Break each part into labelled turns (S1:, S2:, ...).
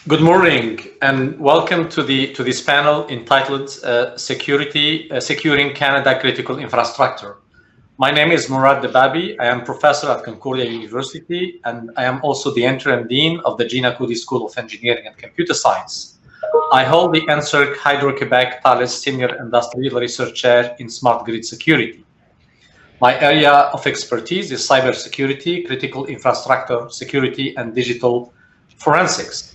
S1: Good morning and welcome to this panel entitled Securing Canada Critical Infrastructure. My name is Mourad Debbabi. I am professor at Concordia University and I am also the interim dean of the Gina Coody School of Engineering and Computer Science. I hold the IREQ Hydro-Quebec Thales Senior Industrial Research Chair in Smart Grid Security. My area of expertise is cybersecurity, critical infrastructure security, and digital forensics.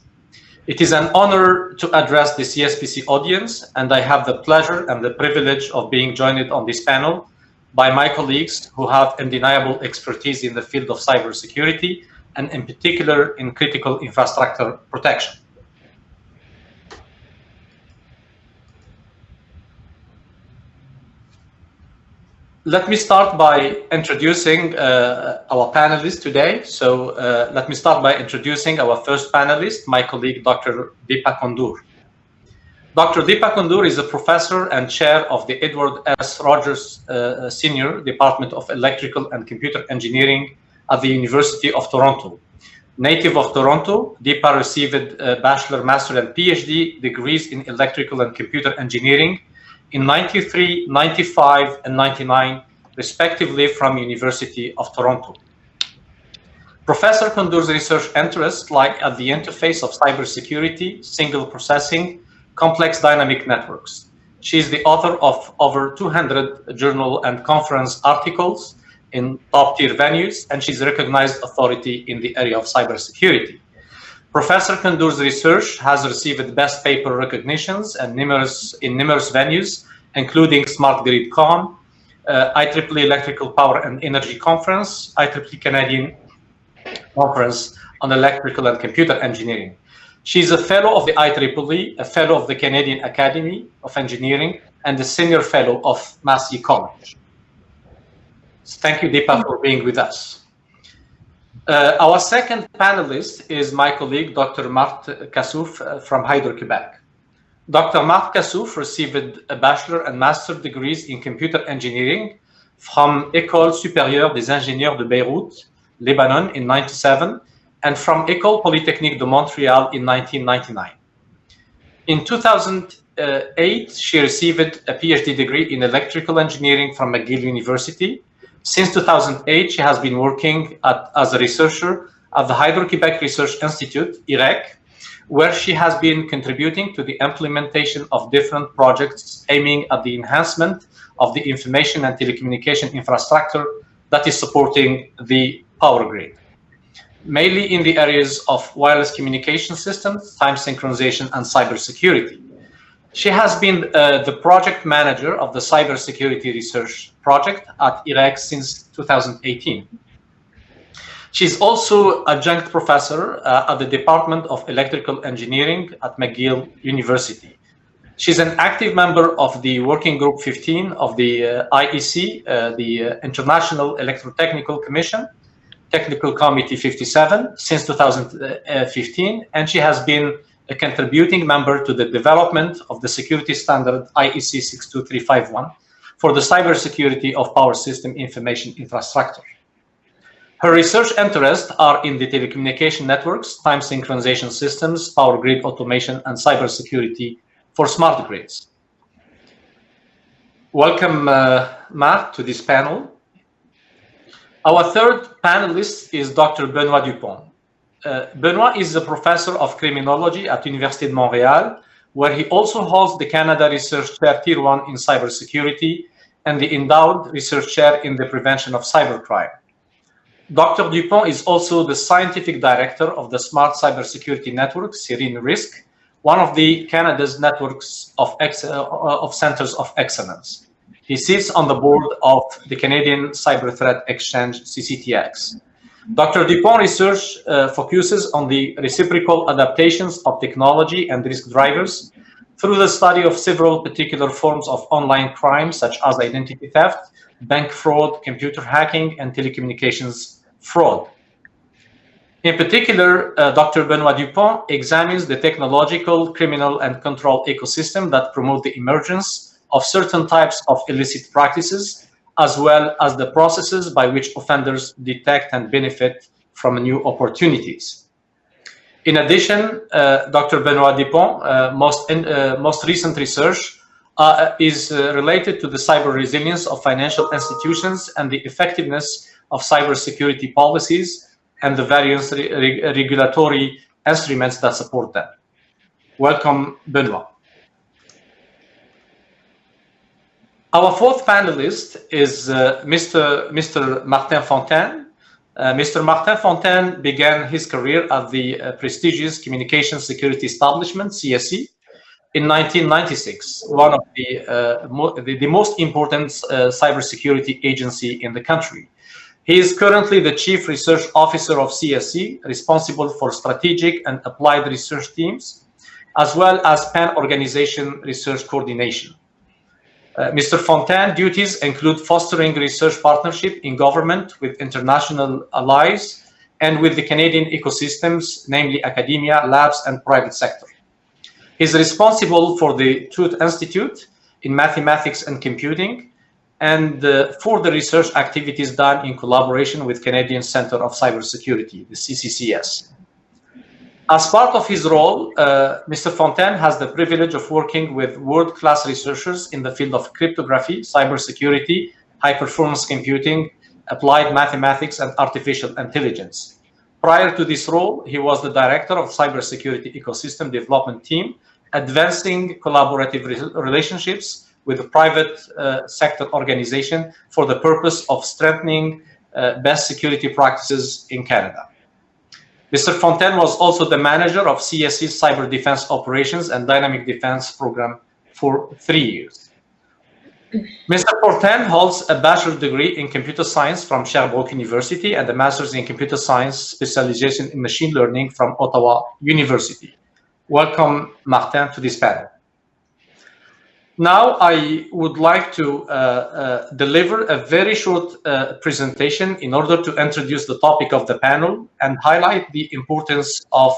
S1: It is an honor to address the CSPC audience, and I have the pleasure and the privilege of being joined on this panel by my colleagues who have undeniable expertise in the field of cybersecurity, and in particular in critical infrastructure protection. Let me start by introducing our panelists today. So let me start by introducing our first panelist, my colleague, Dr. Deepa Kundur. Dr. Deepa Kundur is a professor and chair of the Edward S. Rogers Senior Department of Electrical and Computer Engineering at the University of Toronto. Native of Toronto, Deepa received bachelor, master, and PhD degrees in electrical and computer engineering in 93, 95, and 99, respectively, from University of Toronto. Professor Kundur's research interests lie at the interface of cybersecurity, signal processing, complex dynamic networks. She is the author of over 200 journal and conference articles in top-tier venues, and she's a recognized authority in the area of cybersecurity. Professor Kundur's research has received best paper recognitions and numerous venues, including Smart Grid Con, IEEE Electrical Power and Energy Conference, IEEE Canadian Conference on Electrical and Computer Engineering. She's a fellow of the IEEE, a fellow of the Canadian Academy of Engineering, and a senior fellow of Massey College. Thank you, Deepa, for being with us. Our second panelist is my colleague, Dr. Marthe Kassouf from Hydro-Quebec. Dr. Marthe Kassouf received a bachelor and master degrees in computer engineering from École Supérieure des Ingénieurs de Beyrouth, Lebanon in 1997, and from École Polytechnique de Montréal in 1999. In 2008, she received a PhD degree in electrical engineering from McGill University. Since 2008, she has been working as a researcher at the Hydro-Quebec Research Institute, IREQ, where she has been contributing to the implementation of different projects aiming at the enhancement of the information and telecommunication infrastructure that is supporting the power grid, mainly in the areas of wireless communication systems, time synchronization, and cybersecurity. She has been the project manager of the cybersecurity research project at IREQ since 2018. She's also adjunct professor at the Department of Electrical Engineering at McGill University. She's an active member of the Working Group 15 of the IEC, the International Electrotechnical Commission, Technical Committee 57, since 2015, and she has been a contributing member to the development of the security standard IEC 62351 for the cybersecurity of power system information infrastructure. Her research interests are in the telecommunication networks, time synchronization systems, power grid automation, and cybersecurity for smart grids. Welcome, Marthe, to this panel. Our third panelist is Dr. Benoît Dupont. Benoît is a professor of criminology at Université de Montréal, where he also holds the Canada Research Chair Tier 1 in cybersecurity and the endowed research chair in the prevention of cybercrime. Dr. Dupont is also the scientific director of the Smart Cybersecurity Network, CERIN-RISC, one of the Canada's networks of centers of excellence. He sits on the board of the Canadian Cyber Threat Exchange, CCTX. Dr. Dupont research focuses on the reciprocal adaptations of technology and risk drivers through the study of several particular forms of online crime, such as identity theft, bank fraud, computer hacking, and telecommunications fraud. In particular, Dr. Benoît Dupont examines the technological, criminal, and control ecosystem that promote the emergence of certain types of illicit practices, as well as the processes by which offenders detect and benefit from new opportunities. In addition, Dr. Benoît Dupont, most recent research is related to the cyber resilience of financial institutions and the effectiveness of cybersecurity policies and the various regulatory instruments that support them. Welcome, Benoît. Our fourth panelist is Mr. Martin Fontaine. Mr. Martin Fontaine began his career at the prestigious Communication Security Establishment, CSE, in 1996, one of the most important cybersecurity agency in the country. He is currently the Chief Research Officer of CSE, responsible for strategic and applied research teams, as well as pan-organization research coordination. Mr. Fontaine's duties include fostering research partnership in government with international allies and with the Canadian ecosystems, namely academia, labs, and private sector. He's responsible for the Truth Institute in mathematics and computing, and for the research activities done in collaboration with Canadian Centre of Cybersecurity, the CCCS. As part of his role, Mr. Fontaine has the privilege of working with world-class researchers in the field of cryptography, cybersecurity, high-performance computing, applied mathematics, and artificial intelligence. Prior to this role, he was the director of cybersecurity ecosystem development team, advancing collaborative relationships with the private sector organization for the purpose of strengthening best security practices in Canada. Mr. Fontaine was also the manager of CSE's Cyber Defense Operations and Dynamic Defense Program for 3 years. Mr. Fontaine holds a bachelor's degree in computer science from Sherbrooke University and a master's in computer science specialization in machine learning from Ottawa University. Welcome, Martin, to this panel. Now, I would like to deliver a very short presentation in order to introduce the topic of the panel and highlight the importance of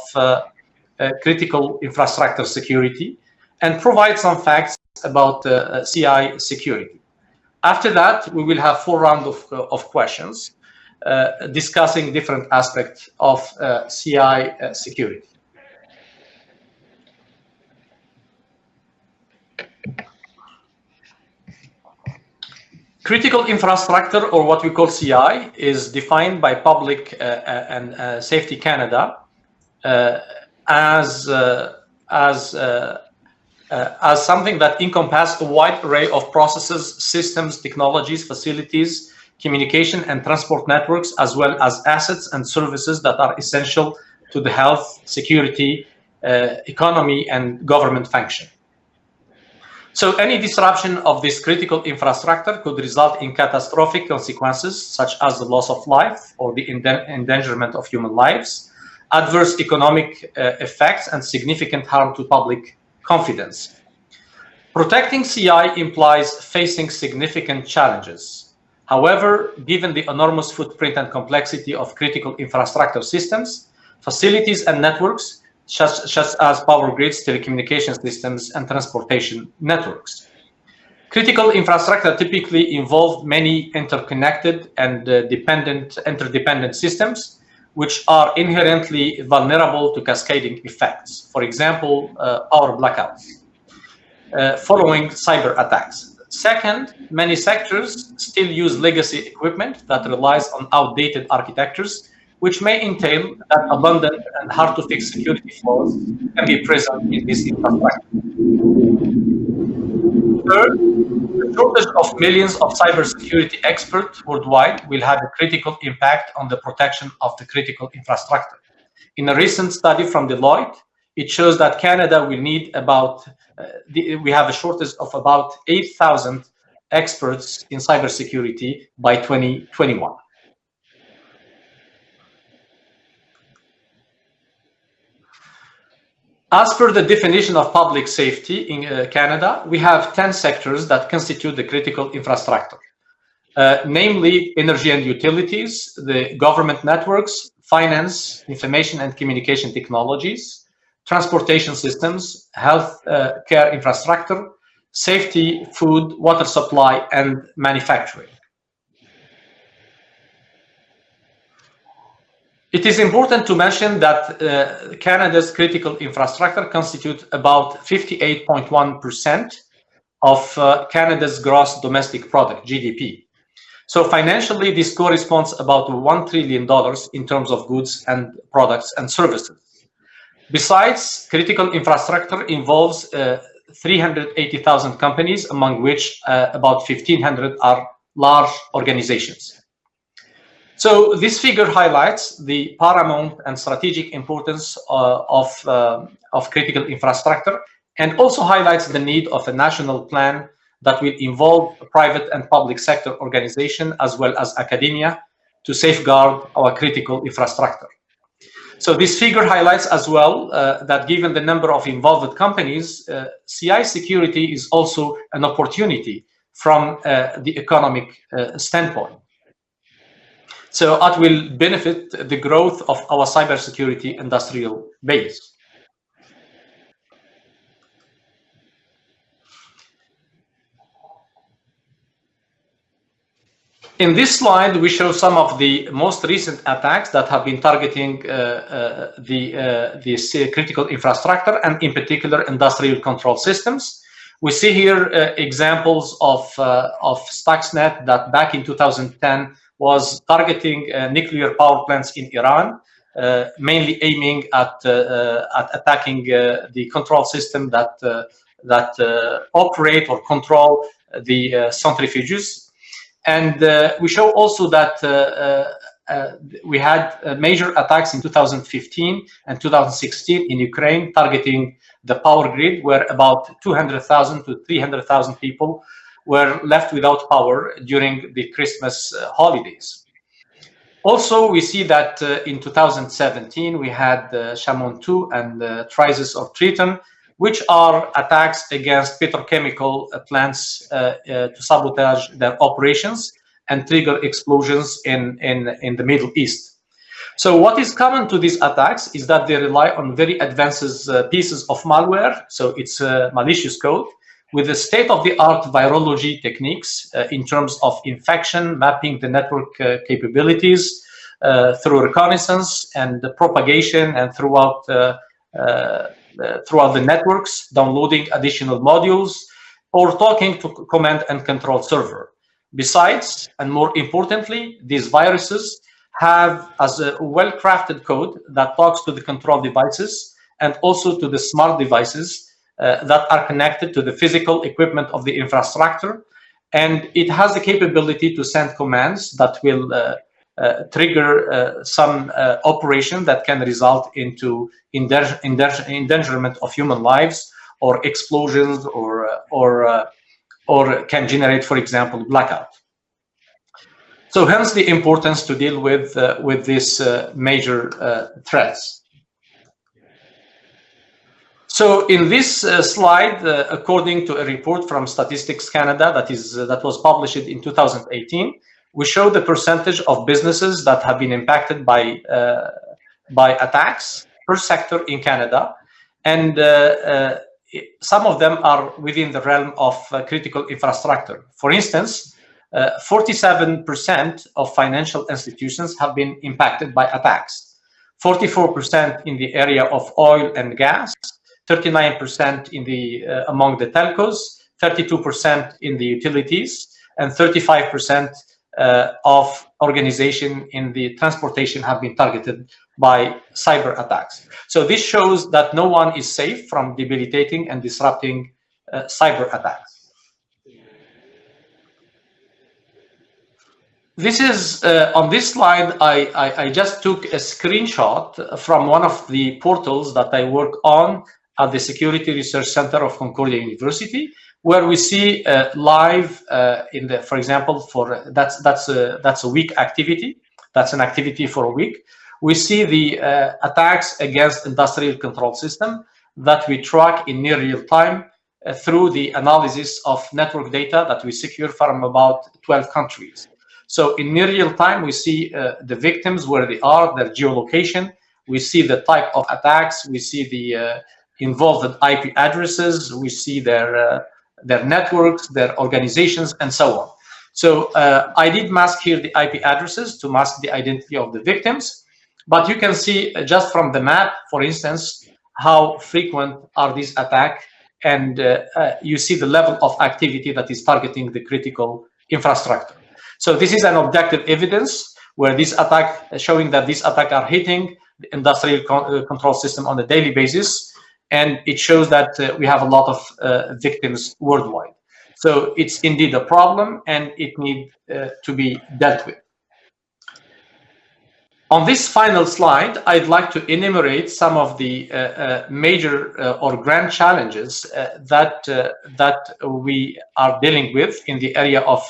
S1: critical infrastructure security and provide some facts about CI security. After that, we will have 4 rounds of questions discussing different aspects of CI security. Critical infrastructure, or what we call CI, is defined by Public and Safety Canada as something that encompasses a wide array of processes, systems, technologies, facilities, communication and transport networks, as well as assets and services that are essential to the health, security, economy, and government function. So any disruption of this critical infrastructure could result in catastrophic consequences, such as the loss of life or the endangerment of human lives, adverse economic effects, and significant harm to public confidence. Protecting CI implies facing significant challenges. However, given the enormous footprint and complexity of critical infrastructure systems, facilities, and networks, such as power grids, telecommunication systems, and transportation networks. Critical infrastructure typically involve many interconnected and interdependent systems, which are inherently vulnerable to cascading effects. For example, power blackouts, following cyber attacks. Second, many sectors still use legacy equipment that relies on outdated architectures, which may entail that abundant and hard-to-fix security flaws can be present in this infrastructure. Third, the shortage of millions of cybersecurity experts worldwide will have a critical impact on the protection of the critical infrastructure. In a recent study from Deloitte, it shows that Canada will need about, we have a shortage of about 8,000 experts in cybersecurity by 2021. As per the definition of public safety in Canada, we have 10 sectors that constitute the critical infrastructure, namely energy and utilities, the government networks, finance, information and communication technologies, transportation systems, health care infrastructure, safety, food, water supply, and manufacturing. It is important to mention that Canada's critical infrastructure constitutes about 58.1% of Canada's gross domestic product, GDP. So financially, this corresponds about $1 trillion in terms of goods and products and services. Besides, critical infrastructure involves 380,000 companies, among which about 1,500 are large organizations. So this figure highlights the paramount and strategic importance of critical infrastructure, and also highlights the need of a national plan that will involve private and public sector organization as well as academia to safeguard our critical infrastructure. So this figure highlights as well that given the number of involved companies, CI security is also an opportunity from the economic standpoint. So that will benefit the growth of our cybersecurity industrial base. In this slide, we show some of the most recent attacks that have been targeting the critical infrastructure and in particular industrial control systems. We see here examples of Stuxnet that back in 2010 was targeting nuclear power plants in Iran, mainly aiming at attacking the control system that operate or control the centrifuges. And we show also that we had major attacks in 2015 and 2016 in Ukraine targeting the power grid, where about 200,000 to 300,000 people were left without power during the Christmas holidays. Also, we see that in 2017 we had Shamon 2 and Trisus or Triton, which are attacks against petrochemical plants to sabotage their operations and trigger explosions in the Middle East. So what is common to these attacks is that they rely on very advanced pieces of malware, so it's malicious code, with the state-of-the-art virology techniques in terms of infection, mapping the network capabilities through reconnaissance and the propagation and throughout the networks, downloading additional modules, or talking to command and control server. Besides, and more importantly, these viruses have as a well-crafted code that talks to the control devices and also to the smart devices that are connected to the physical equipment of the infrastructure. And it has the capability to send commands that will trigger some operation that can result into endangerment of human lives or explosions or can generate, for example, blackout. So hence the importance to deal with these major threats. So in this slide, according to a report from Statistics Canada that was published in 2018, we show the percentage of businesses that have been impacted by attacks per sector in Canada, and some of them are within the realm of critical infrastructure. For instance, 47% of financial institutions have been impacted by attacks, 44% in the area of oil and gas, 39% in the among the telcos, 32% in the utilities, and 35% of organization in the transportation have been targeted by cyber attacks. So this shows that no one is safe from debilitating and disrupting cyber attacks. This is on this slide. I just took a screenshot from one of the portals that I work on at the Security Research Center of Concordia University, where we see live in the, for example, for that's a week activity. That's an activity for a week. We see the attacks against industrial control system that we track in near real time through the analysis of network data that we secure from about 12 countries. So in near real time, we see the victims, where they are, their geolocation. We see the type of attacks. We see the involved IP addresses. We see their networks, their organizations, and so on. So I did mask here the IP addresses to mask the identity of the victims. But you can see just from the map, for instance, how frequent are these attacks, and you see the level of activity that is targeting the critical infrastructure. So this is an objective evidence where this attack, showing that these attacks are hitting the industrial control system on a daily basis, and it shows that we have a lot of victims worldwide. So it's indeed a problem, and it needs to be dealt with. On this final slide, I'd like to enumerate some of the major or grand challenges that we are dealing with in the area of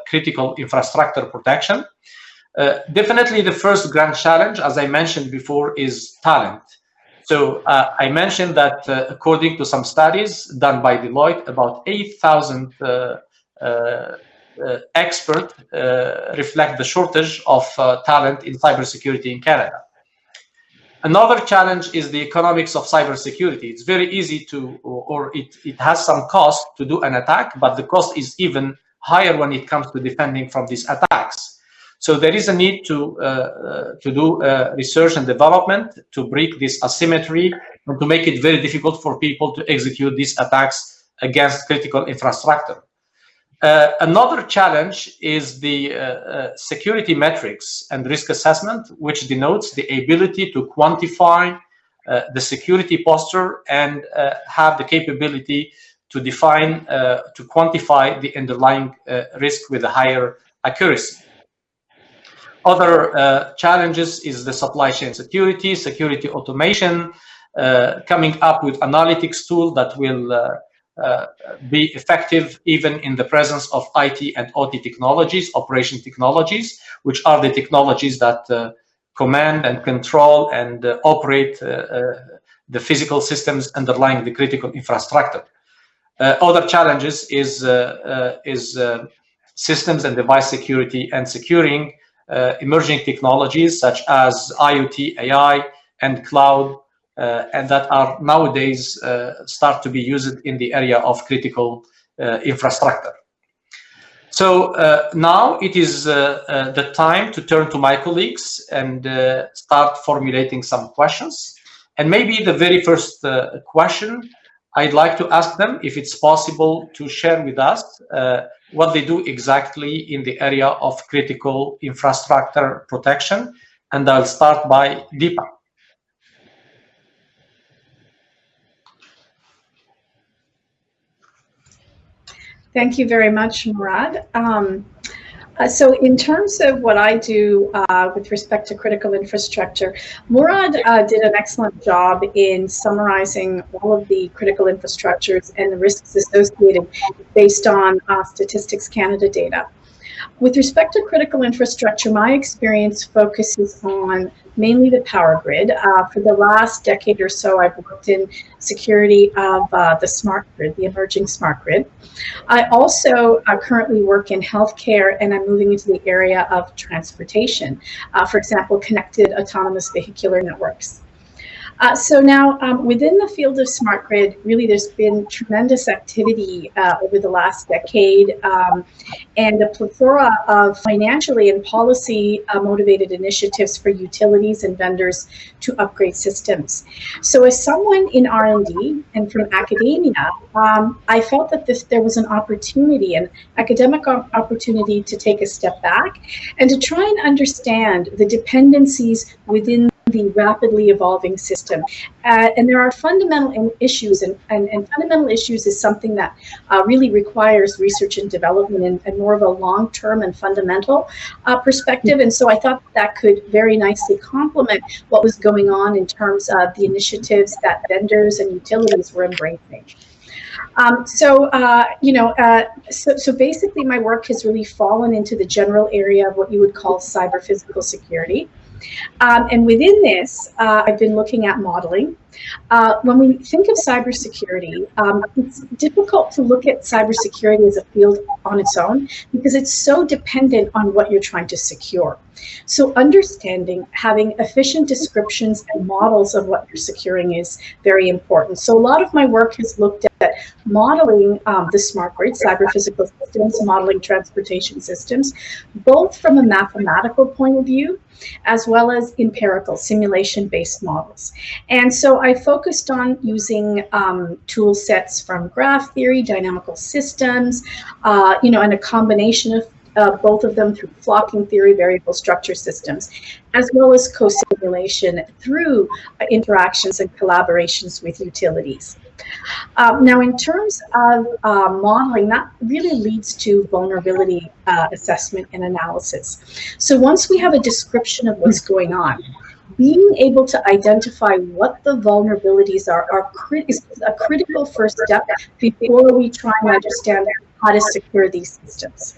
S1: critical infrastructure protection. Definitely the first grand challenge, as I mentioned before, is talent. So I mentioned that according to some studies done by Deloitte, about 8,000 experts reflect the shortage of talent in cybersecurity in Canada. Another challenge is the economics of cybersecurity. It's very easy to, or it has some cost to do an attack, but the cost is even higher when it comes to defending from these attacks. So there is a need to do research and development to break this asymmetry and to make it very difficult for people to execute these attacks against critical infrastructure. Another challenge is the security metrics and risk assessment, which denotes the ability to quantify the security posture and have the capability to define, to quantify the underlying risk with a higher accuracy. Other challenges is the supply chain security, security automation, coming up with analytics tool that will be effective even in the presence of IT and OT technologies, operation technologies, which are the technologies that command and control and operate the physical systems underlying the critical infrastructure. Other challenges is systems and device security and securing emerging technologies such as IoT, AI, and cloud, and that are nowadays start to be used in the area of critical infrastructure. So now it is the time to turn to my colleagues and start formulating some questions. And maybe the very first question, I'd like to ask them if it's possible to share with us what they do exactly in the area of critical infrastructure protection. And I'll start by Deepa.
S2: Thank you very much, Mourad. So in terms of what I do with respect to critical infrastructure, Mourad did an excellent job in summarizing all of the critical infrastructures and the risks associated based on Statistics Canada data. With respect to critical infrastructure, my experience focuses on mainly the power grid. For the last decade or so, I've worked in security of the smart grid, the emerging smart grid. I also currently work in healthcare, and I'm moving into the area of transportation. For example, connected autonomous vehicular networks. So now within the field of smart grid, really there's been tremendous activity over the last decade and a plethora of financially and policy motivated initiatives for utilities and vendors to upgrade systems. So as someone in R&D and from academia, I felt that there was an opportunity, an academic opportunity to take a step back and to try and understand the dependencies within the rapidly evolving system. And there are fundamental issues, and fundamental issues is something that really requires research and development and more of a long-term and fundamental perspective. And so I thought that could very nicely complement what was going on in terms of the initiatives that vendors and utilities were embracing. So basically my work has really fallen into the general area of what you would call cyber physical security. And within this, I've been looking at modeling When we think of cybersecurity, it's difficult to look at cybersecurity as a field on its own because it's so dependent on what you're trying to secure. So understanding, having efficient descriptions and models of what you're securing is very important. So a lot of my work has looked at modeling the smart grid, cyber physical systems, modeling transportation systems, both from a mathematical point of view, as well as empirical simulation-based models. And so I focused on using tool sets from graph theory, dynamical systems, and a combination of both of them through flocking theory, variable structure systems, as well as co-simulation through interactions and collaborations with utilities. Now, in terms of modeling, that really leads to vulnerability assessment and analysis. So once we have a description of what's going on, being able to identify what the vulnerabilities are is a critical first step before we try and understand how to secure these systems.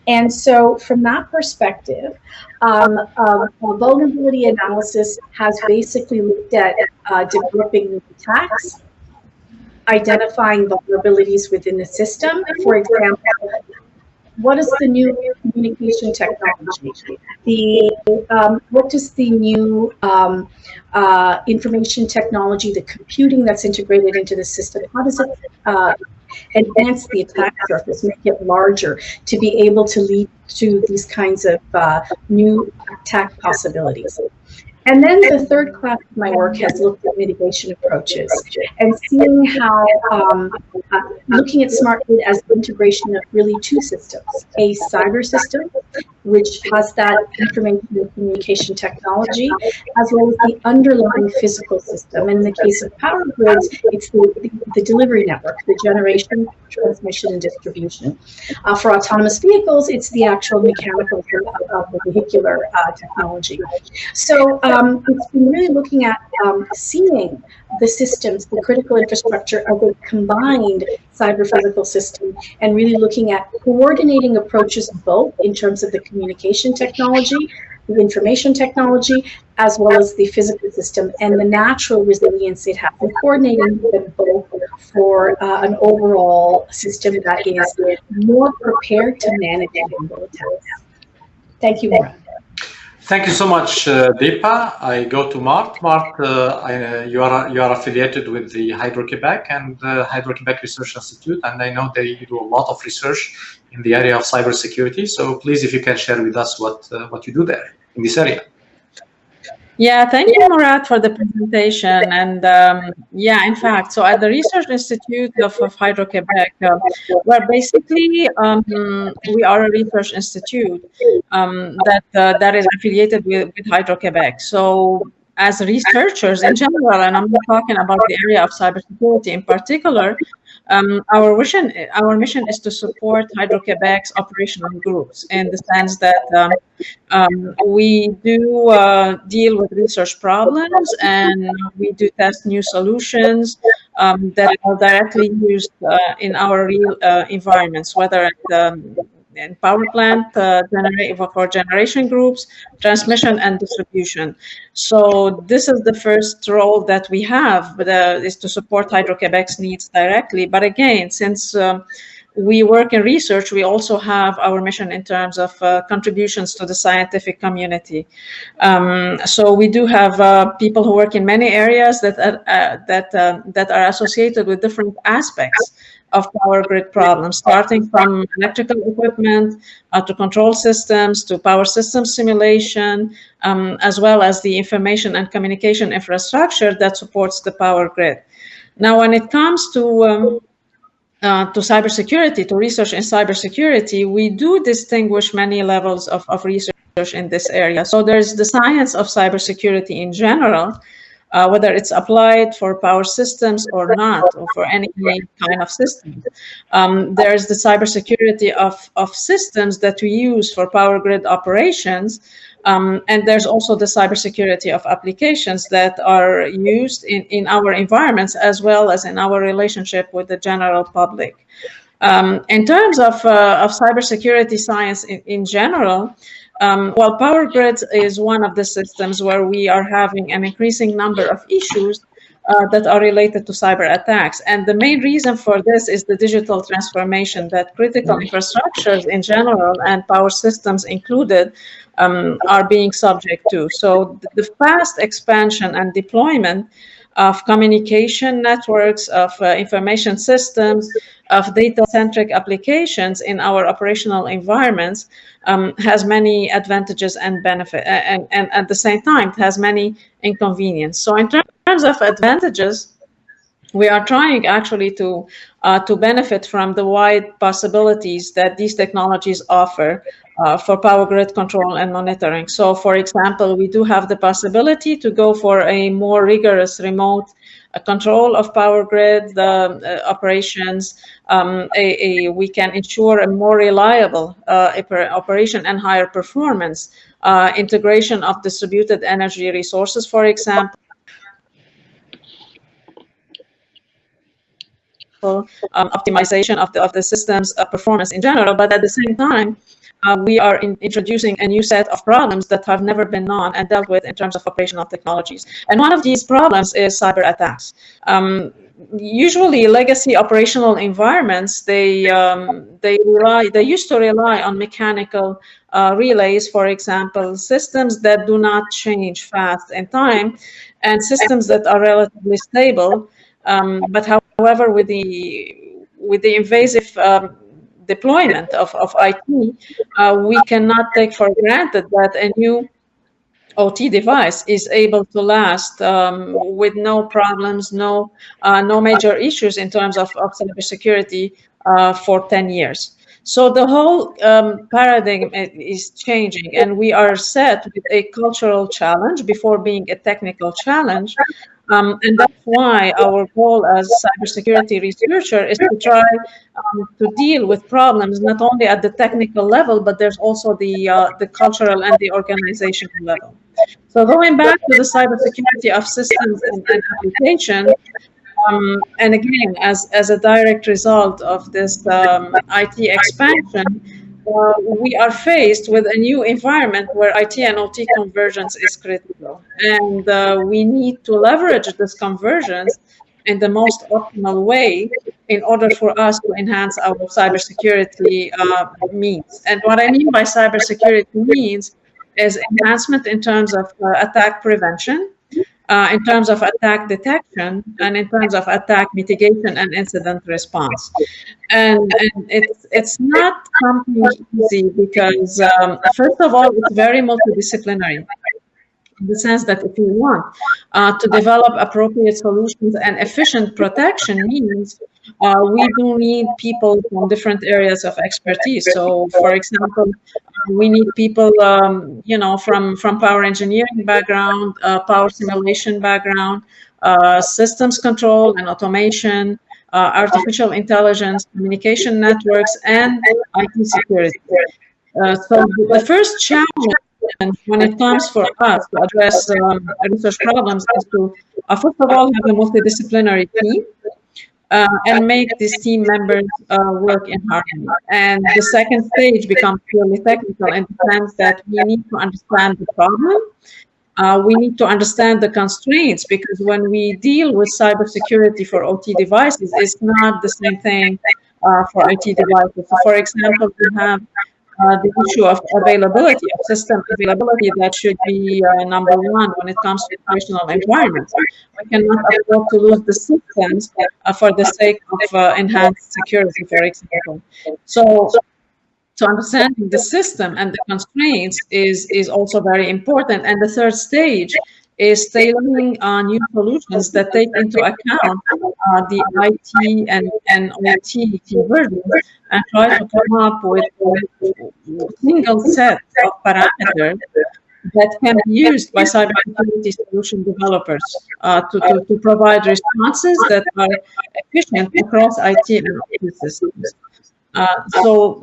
S2: And so from that perspective, vulnerability analysis has basically looked at developing new attacks, identifying vulnerabilities within the system. For example, what is the new communication technology? What does the new information technology, the computing that's integrated into the system, how does it enhance the attack surface, make it larger to be able to lead to these kinds of new attack possibilities? And then the third class of my work has looked at mitigation approaches and seeing how looking at smart grid as the integration of really two systems, a cyber system, which has that information and communication technology, as well as the underlying physical system. And in the case of power grids, it's the delivery network, the generation, transmission, and distribution. For autonomous vehicles, it's the actual mechanical of the vehicular technology. So it's been really looking at seeing the systems, the critical infrastructure of a combined cyber-physical system, and really looking at coordinating approaches both in terms of the communication technology, the information technology, as well as the physical system and the natural resilience it has, and coordinating them both for an overall system that is more prepared to manage attacks. Thank you, Mourad.
S1: Thank you so much, Deepa. I go to Marthe. Marthe, you are affiliated with the Hydro-Quebec and the Hydro-Quebec Research Institute, and I know they do a lot of research in the area of cybersecurity. So please, if you can share with us what you do there in this area.
S3: Yeah, thank you, Mourad, for the presentation. And yeah, in fact, so at the Research Institute of Hydro-Quebec, where basically we are a research institute that is affiliated with Hydro-Quebec. So as researchers in general, and I'm talking about the area of cybersecurity in particular, our mission is to support Hydro-Quebec's operational groups in the sense that we do deal with research problems and we do test new solutions that are directly used in our real environments, whether in power plant, for generation groups, transmission and distribution. So this is the first role that we have, is to support Hydro-Quebec's needs directly. But again, since we work in research, we also have our mission in terms of contributions to the scientific community. So we do have people who work in many areas that are associated with different aspects of power grid problems, starting from electrical equipment to control systems to power system simulation, as well as the information and communication infrastructure that supports the power grid. Now, when it comes to cybersecurity, to research in cybersecurity, we do distinguish many levels of research in this area. So there's the science of cybersecurity in general, whether it's applied for power systems or not, or for any kind of system. There's the cybersecurity of systems that we use for power grid operations, and there's also the cybersecurity of applications that are used in our environments as well as in our relationship with the general public. In terms of cybersecurity science in general, while power grids is one of the systems where we are having an increasing number of issues, that are related to cyber attacks. And the main reason for this is the digital transformation that critical infrastructures in general and power systems included are being subject to. So the fast expansion and deployment of communication networks, of information systems, of data-centric applications in our operational environments has many advantages and benefits, and at the same time it has many inconveniences. So in terms of advantages, we are trying actually to benefit from the wide possibilities that these technologies offer for power grid control and monitoring. So, for example, we do have the possibility to go for a more rigorous remote control of power grid operations. We can ensure a more reliable operation and higher performance. Integration of distributed energy resources, for example. Optimization of the system's performance in general, but at the same time, we are introducing a new set of problems that have never been known and dealt with in terms of operational technologies. And one of these problems is cyber attacks. Usually, legacy operational environments they used to rely on mechanical relays, for example, systems that do not change fast in time, and systems that are relatively stable. But however, with the invasive deployment of IT, we cannot take for granted that a new OT device is able to last with no problems, no major issues in terms of cybersecurity for 10 years. So the whole paradigm is changing, and we are set with a cultural challenge before being a technical challenge. And that's why our goal as cybersecurity researcher is to try to deal with problems not only at the technical level, but there's also the cultural and the organizational level. So going back to the cybersecurity of systems and applications, and again, as a direct result of this IT expansion, we are faced with a new environment where IT and OT convergence is critical. And we need to leverage this convergence in the most optimal way in order for us to enhance our cybersecurity means. And what I mean by cybersecurity means is enhancement in terms of attack prevention, in terms of attack detection, and in terms of attack mitigation and incident response. And it's not something easy because, first of all, it's very multidisciplinary, in the sense that if you want to develop appropriate solutions and efficient protection means, we do need people from different areas of expertise. So, for example, we need people, from power engineering background, power simulation background, systems control and automation, artificial intelligence, communication networks, and IT security. So the first challenge when it comes for us to address research problems is to, first of all, have a multidisciplinary team and make these team members work in harmony. And the second stage becomes purely technical in the sense that we need to understand the problem. We need to understand the constraints, because when we deal with cybersecurity for OT devices, it's not the same thing for IT devices. So, for example, we have the issue of availability, of system availability, that should be number one when it comes to operational environments. We cannot afford to lose the systems for the sake of enhanced security, for example. So understanding the system and the constraints is also very important. And the third stage is tailoring new solutions that take into account the IT and OT convergence, and try to come up with a single set of parameters that can be used by cybersecurity solution developers to provide responses that are efficient across IT and OT systems. So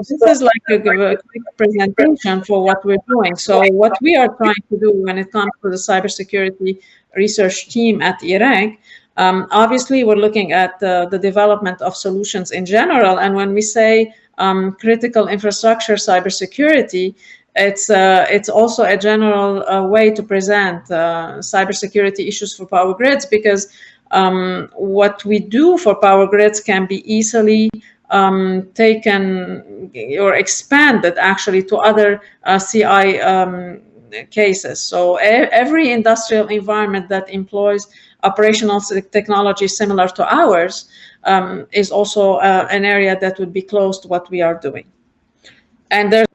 S3: this is like a quick presentation for what we're doing. So what we are trying to do when it comes to the cybersecurity research team at IREQ, obviously we're looking at the development of solutions in general. And when we say critical infrastructure cybersecurity, it's also a general way to present cybersecurity issues for power grids, because what we do for power grids can be easily taken or expanded actually to other CI cases. So every industrial environment that employs operational technology similar to ours is also an area that would be close to what we are doing. And there's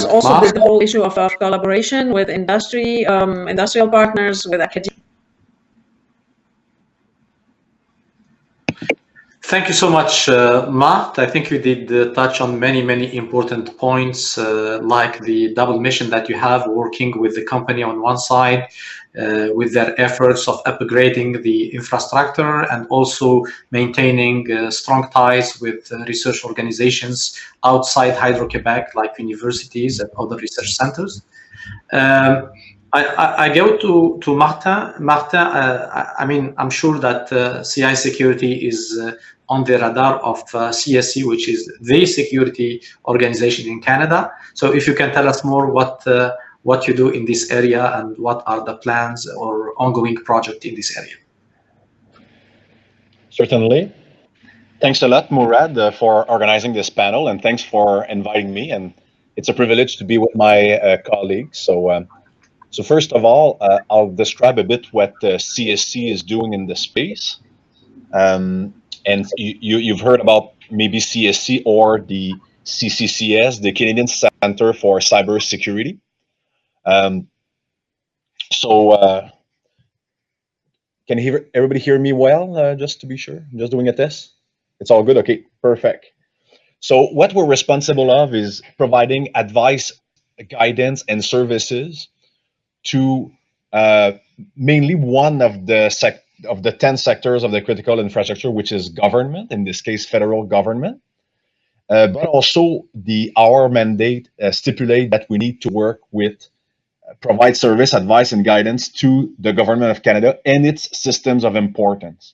S3: also the whole issue of collaboration with industry, industrial partners, with academia.
S1: Thank you so much, Marthe. I think you did touch on many important points, like the double mission that you have, working with the company on one side, with their efforts of upgrading the infrastructure and also maintaining strong ties with research organizations outside Hydro-Quebec, like universities and other research centers. I go to Marthe. Marthe, I mean, I'm sure that CI security is on the radar of CSC, which is the security organization in Canada. So if you can tell us more what you do in this area and what are the plans or ongoing project in this area.
S4: Certainly. Thanks a lot, Mourad, for organizing this panel, and thanks for inviting me. And it's a privilege to be with my colleagues. So first of all, I'll describe a bit what CSC is doing in the space. And you've heard about maybe CSC or the CCCS, the Canadian Center for Cybersecurity. Can everybody hear me well, just to be sure? I'm just doing a test. It's all good? Okay, perfect. So what we're responsible of is providing advice, guidance, and services to mainly one of the 10 sectors of the critical infrastructure, which is government, in this case, federal government. But also our mandate stipulate that we need to work with, provide service, advice, and guidance to the government of Canada and its systems of importance.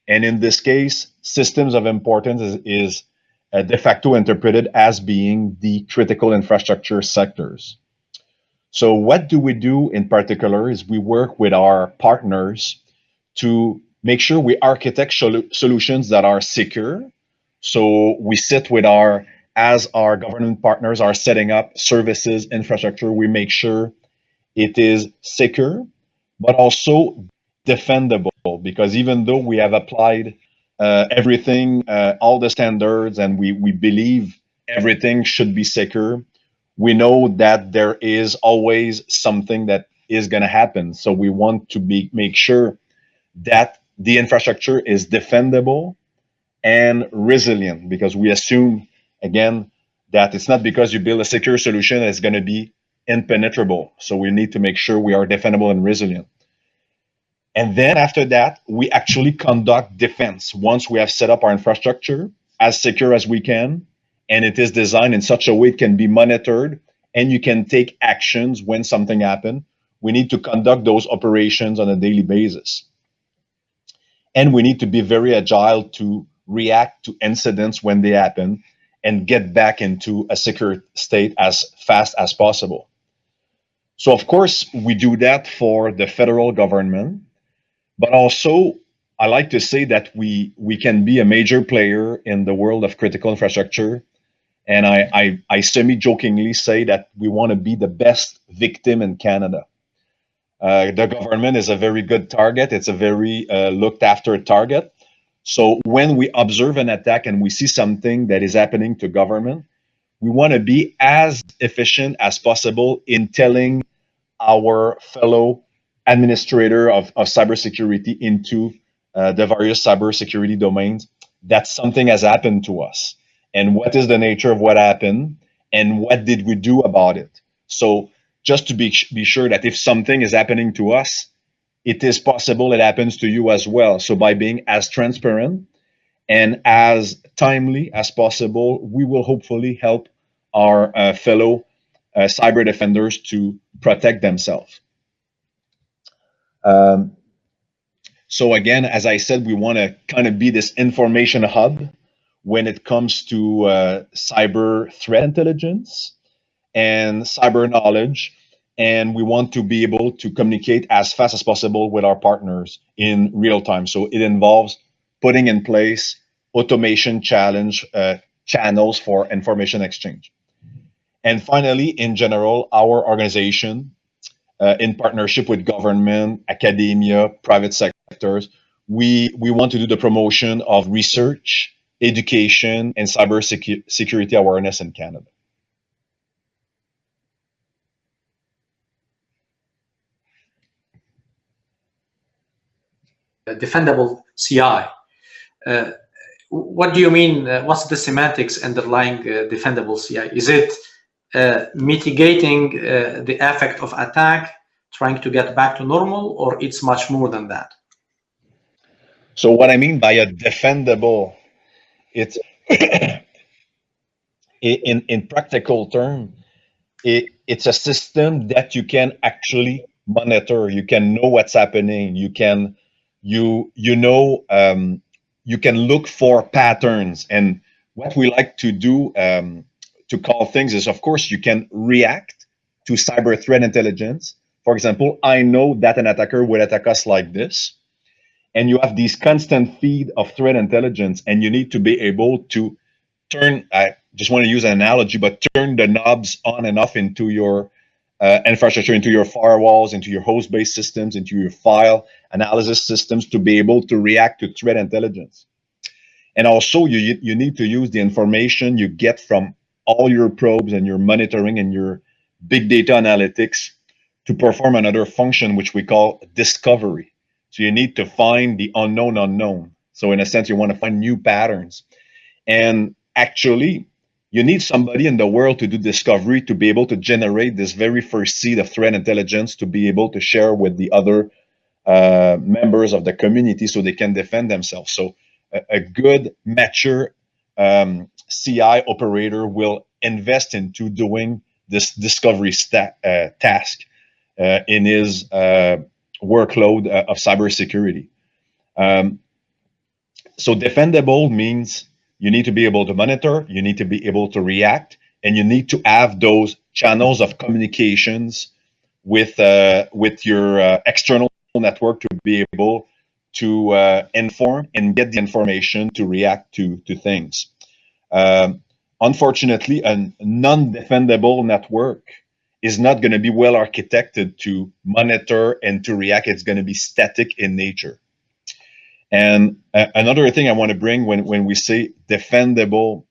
S4: And in this case, systems of importance is de facto interpreted as being the critical infrastructure sectors. So what do we do in particular is we work with our partners to make sure we architect solutions that are secure. So we sit with as our government partners are setting up services, infrastructure, we make sure it is secure, but also defendable, because even though we have applied everything, all the standards, and we believe everything should be secure, we know that there is always something that is going to happen. So we want to make sure that the infrastructure is defendable and resilient, because we assume, again, that it's not because you build a secure solution it's going to be impenetrable. So we need to make sure we are defendable and resilient. And then after that, we actually conduct defense once we have set up our infrastructure as secure as we can, and it is designed in such a way it can be monitored and you can take actions when something happens. We need to conduct those operations on a daily basis. And we need to be very agile to react to incidents when they happen and get back into a secure state as fast as possible. So of course, we do that for the federal government, but also I like to say that we can be a major player in the world of critical infrastructure. And I semi-jokingly say that we want to be the best victim in Canada. The government is a very good target. It's a very looked after target. So when we observe an attack and we see something that is happening to government, we want to be as efficient as possible in telling our fellow administrator of cybersecurity into the various cybersecurity domains that something has happened to us. And what is the nature of what happened and what did we do about it? So just to be sure that if something is happening to us, it is possible it happens to you as well. So by being as transparent and as timely as possible, we will hopefully help our fellow cyber defenders to protect themselves. So again, as I said, we want to kind of be this information hub when it comes to cyber threat intelligence and cyber knowledge. And we want to be able to communicate as fast as possible with our partners in real time. So it involves putting in place automation channels for information exchange. And finally, in general, our organization, in partnership with government, academia, private sectors, we want to do the promotion of research, education, and cyber security awareness in Canada.
S1: Defendable CI. What do you mean? What's the semantics underlying defendable CI? Is it mitigating the effect of attack, trying to get back to normal, or it's much more than that?
S4: So what I mean by a defendable, it's in practical terms, it's a system that you can actually monitor. You can know what's happening. You can you can look for patterns. And what we like to do to call things is, of course, you can react to cyber threat intelligence. For example, I know that an attacker will attack us like this. And you have these constant feed of threat intelligence, and you need to be able to turn, I just want to use an analogy, but turn the knobs on and off into your infrastructure, into your firewalls, into your host-based systems, into your file analysis systems to be able to react to threat intelligence. And also, you need to use the information you get from all your probes and your monitoring and your big data analytics to perform another function, which we call discovery. So you need to find the unknown unknown. So in a sense, you want to find new patterns. And actually, you need somebody in the world to do discovery to be able to generate this very first seed of threat intelligence to be able to share with the other members of the community so they can defend themselves. So a good, mature CI operator will invest into doing this discovery task in his workload of cybersecurity. So defendable means you need to be able to monitor, you need to be able to react, and you need to have those channels of communications with your external network to be able to inform and get the information to react to things. Unfortunately, a non-defendable network is not going to be well architected to monitor and to react. It's going to be static in nature. And another thing I want to bring when we say defendable,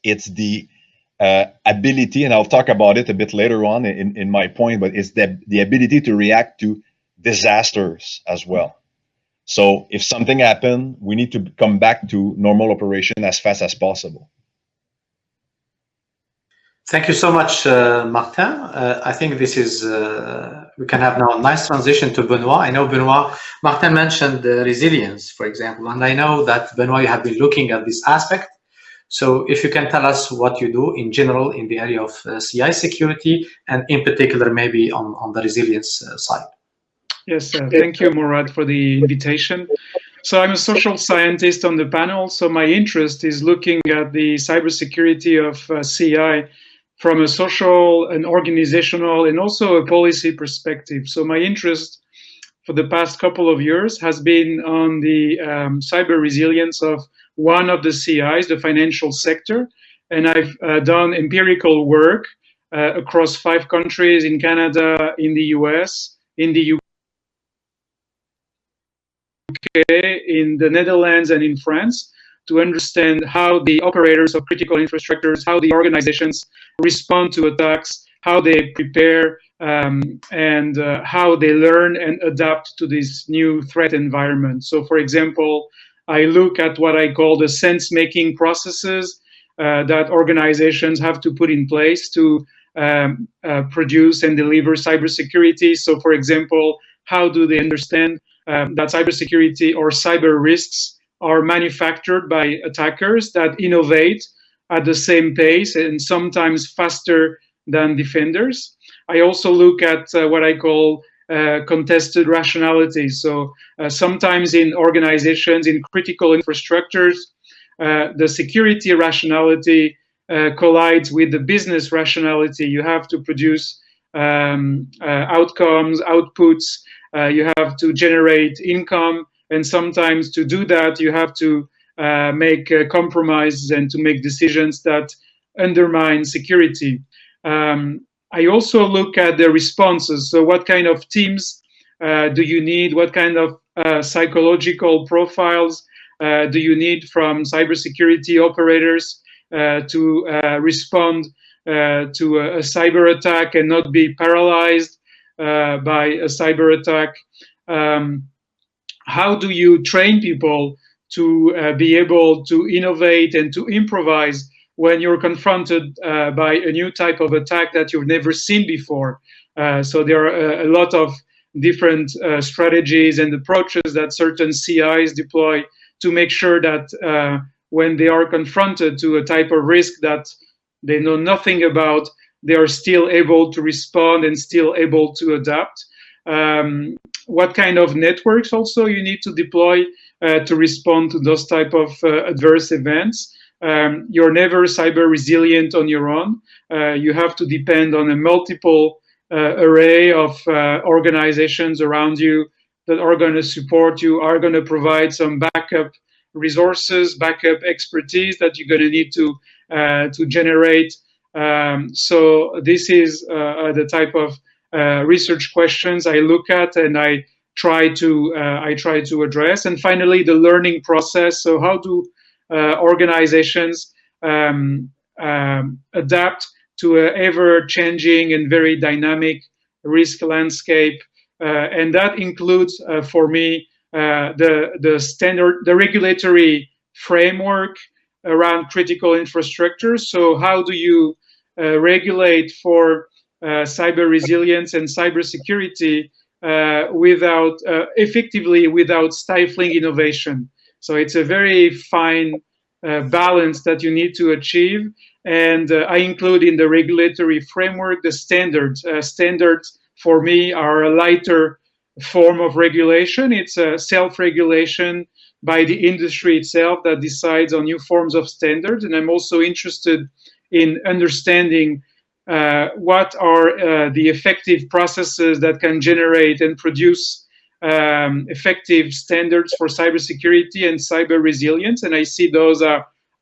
S4: it's the ability, and I'll talk about it a bit later on in my point, but it's the ability to react to disasters as well. So if something happened, we need to come back to normal operation as fast as possible.
S1: Thank you so much, Marthe. I think this is, we can have now a nice transition to Benoît. I know Benoît, Marthe mentioned resilience, for example, and I know that Benoît, you have been looking at this aspect. So if you can tell us what you do in general in the area of CI security, and in particular, maybe on the resilience side.
S5: Yes, thank you, Mourad, for the invitation. So I'm a social scientist on the panel. So my interest is looking at the cybersecurity of CI from a social, an organizational, and also a policy perspective. So my interest for the past couple of years has been on the cyber resilience of one of the CIs, the financial sector. And I've done empirical work across 5 countries, in Canada, in the US, in the UK, in the Netherlands, and in France, to understand how the operators of critical infrastructures, how the organizations respond to attacks, how they prepare, and how they learn and adapt to this new threat environment. So, for example, I look at what I call the sense-making processes that organizations have to put in place to produce and deliver cybersecurity. So, for example, how do they understand that cybersecurity or cyber risks are manufactured by attackers that innovate at the same pace and sometimes faster than defenders? I also look at what I call contested rationality. So sometimes in organizations, in critical infrastructures, the security rationality collides with the business rationality. You have to produce outcomes, outputs, you have to generate income, and sometimes to do that you have to make compromises and to make decisions that undermine security. I also look at the responses. So what kind of teams do you need? What kind of psychological profiles do you need from cybersecurity operators to respond to a cyber attack and not be paralyzed by a cyber attack? How do you train people to be able to innovate and to improvise when you're confronted by a new type of attack that you've never seen before? So there are a lot of different strategies and approaches that certain CIs deploy to make sure that when they are confronted to a type of risk that they know nothing about, they are still able to respond and still able to adapt. What kind of networks also you need to deploy to respond to those type of adverse events? You're never cyber resilient on your own. You have to depend on a multiple array of organizations around you that are going to support you, are going to provide some backup resources, backup expertise that you're going to need to generate. So this is the type of research questions I look at and I try to address. And finally, the learning process. So how do organizations adapt to an ever-changing and very dynamic risk landscape? And that includes, for me, the regulatory framework around critical infrastructure. So how do you regulate for cyber resilience and cybersecurity without effectively without stifling innovation? So it's a very fine balance that you need to achieve. And I include in the regulatory framework the standards. Standards for me are a lighter form of regulation. It's a self-regulation by the industry itself that decides on new forms of standards. And I'm also interested in understanding what are the effective processes that can generate and produce effective standards for cybersecurity and cyber resilience. And I see those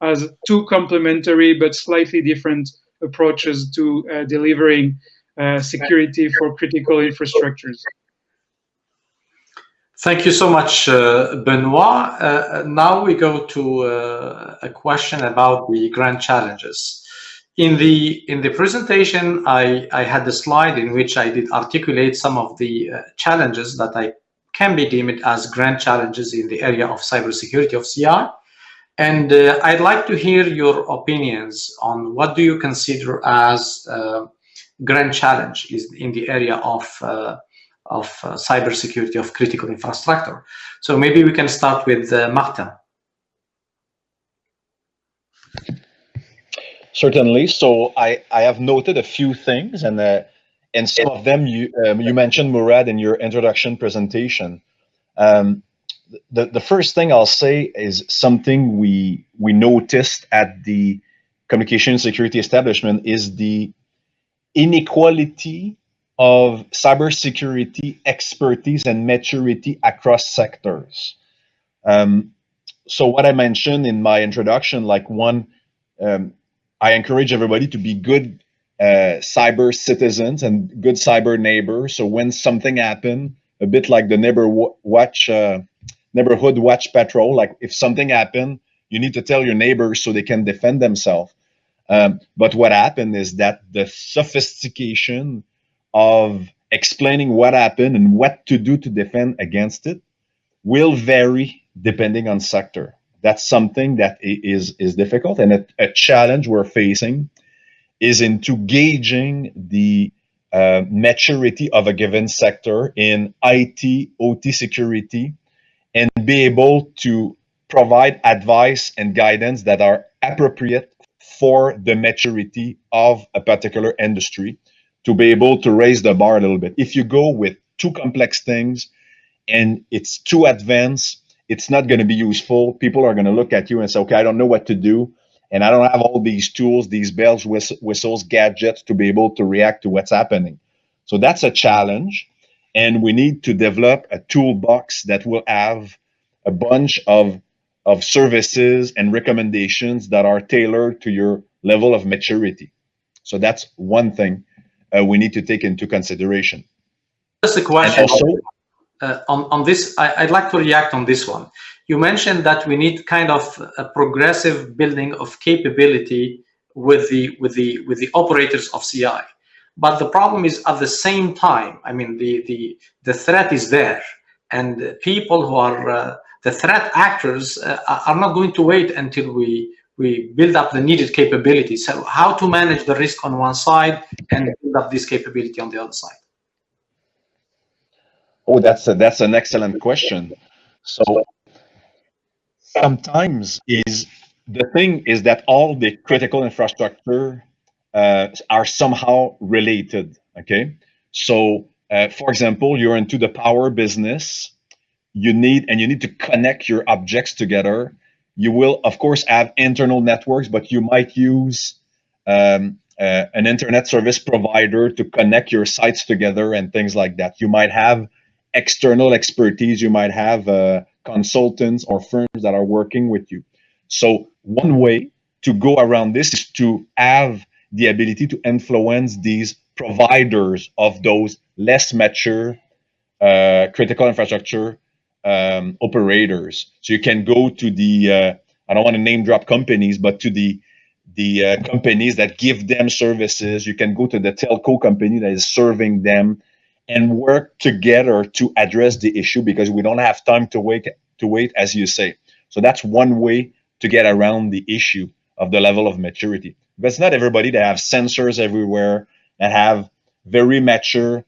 S5: as two complementary but slightly different approaches to delivering security for critical infrastructures.
S1: Thank you so much, Benoît. Now we go to a question about the grand challenges. In the presentation, I had the slide in which I did articulate some of the challenges that can be deemed as grand challenges in the area of cybersecurity of CI. And I'd like to hear your opinions on what do you consider as grand challenge is in the area of cybersecurity of critical infrastructure. So maybe we can start with Marthe.
S4: Certainly. So I have noted a few things, and some of them you mentioned, Mourad, in your introduction presentation. The first thing I'll say is something we noticed at the communication security establishment is the inequality of cybersecurity expertise and maturity across sectors. So what I mentioned in my introduction, like one, I encourage everybody to be good cyber citizens and good cyber neighbors. So when something happened, a bit like the neighborhood watch patrol, like if something happened, you need to tell your neighbors so they can defend themselves. But what happened is that the sophistication of explaining what happened and what to do to defend against it will vary depending on sector. That's something that is difficult, and a challenge we're facing is into gauging the maturity of a given sector in IT, OT security, and be able to provide advice and guidance that are appropriate for the maturity of a particular industry to be able to raise the bar a little bit. If you go with too complex things and it's too advanced, it's not going to be useful. People are going to look at you and say, okay, I don't know what to do. And I don't have all these tools, these bells, whistles, gadgets to be able to react to what's happening. So that's a challenge. And we need to develop a toolbox that will have a bunch of services and recommendations that are tailored to your level of maturity. So that's one thing we need to take into consideration.
S1: Just a question.
S4: Also,
S1: on this, I'd like to react on this one. You mentioned that we need kind of a progressive building of capability with the operators of CI. But the problem is at the same time, I mean, the threat is there, and people who are the threat actors are not going to wait until we build up the needed capability. So how to manage the risk on one side and build up this capability on the other side?
S4: Oh, that's an excellent question. So sometimes the thing is that all the critical infrastructure are somehow related. Okay, so for example, you're into the power business. You need to connect your objects together. You will, of course, have internal networks, but you might use an internet service provider to connect your sites together and things like that. You might have external expertise. You might have consultants or firms that are working with you. So one way to go around this is to have the ability to influence these providers of those less mature critical infrastructure operators. So you can go to the I don't want to name drop companies, but to the companies that give them services. You can go to the telco company that is serving them and work together to address the issue, because we don't have time to wait, as you say. So that's one way to get around the issue of the level of maturity. But it's not everybody that have sensors everywhere, that have very mature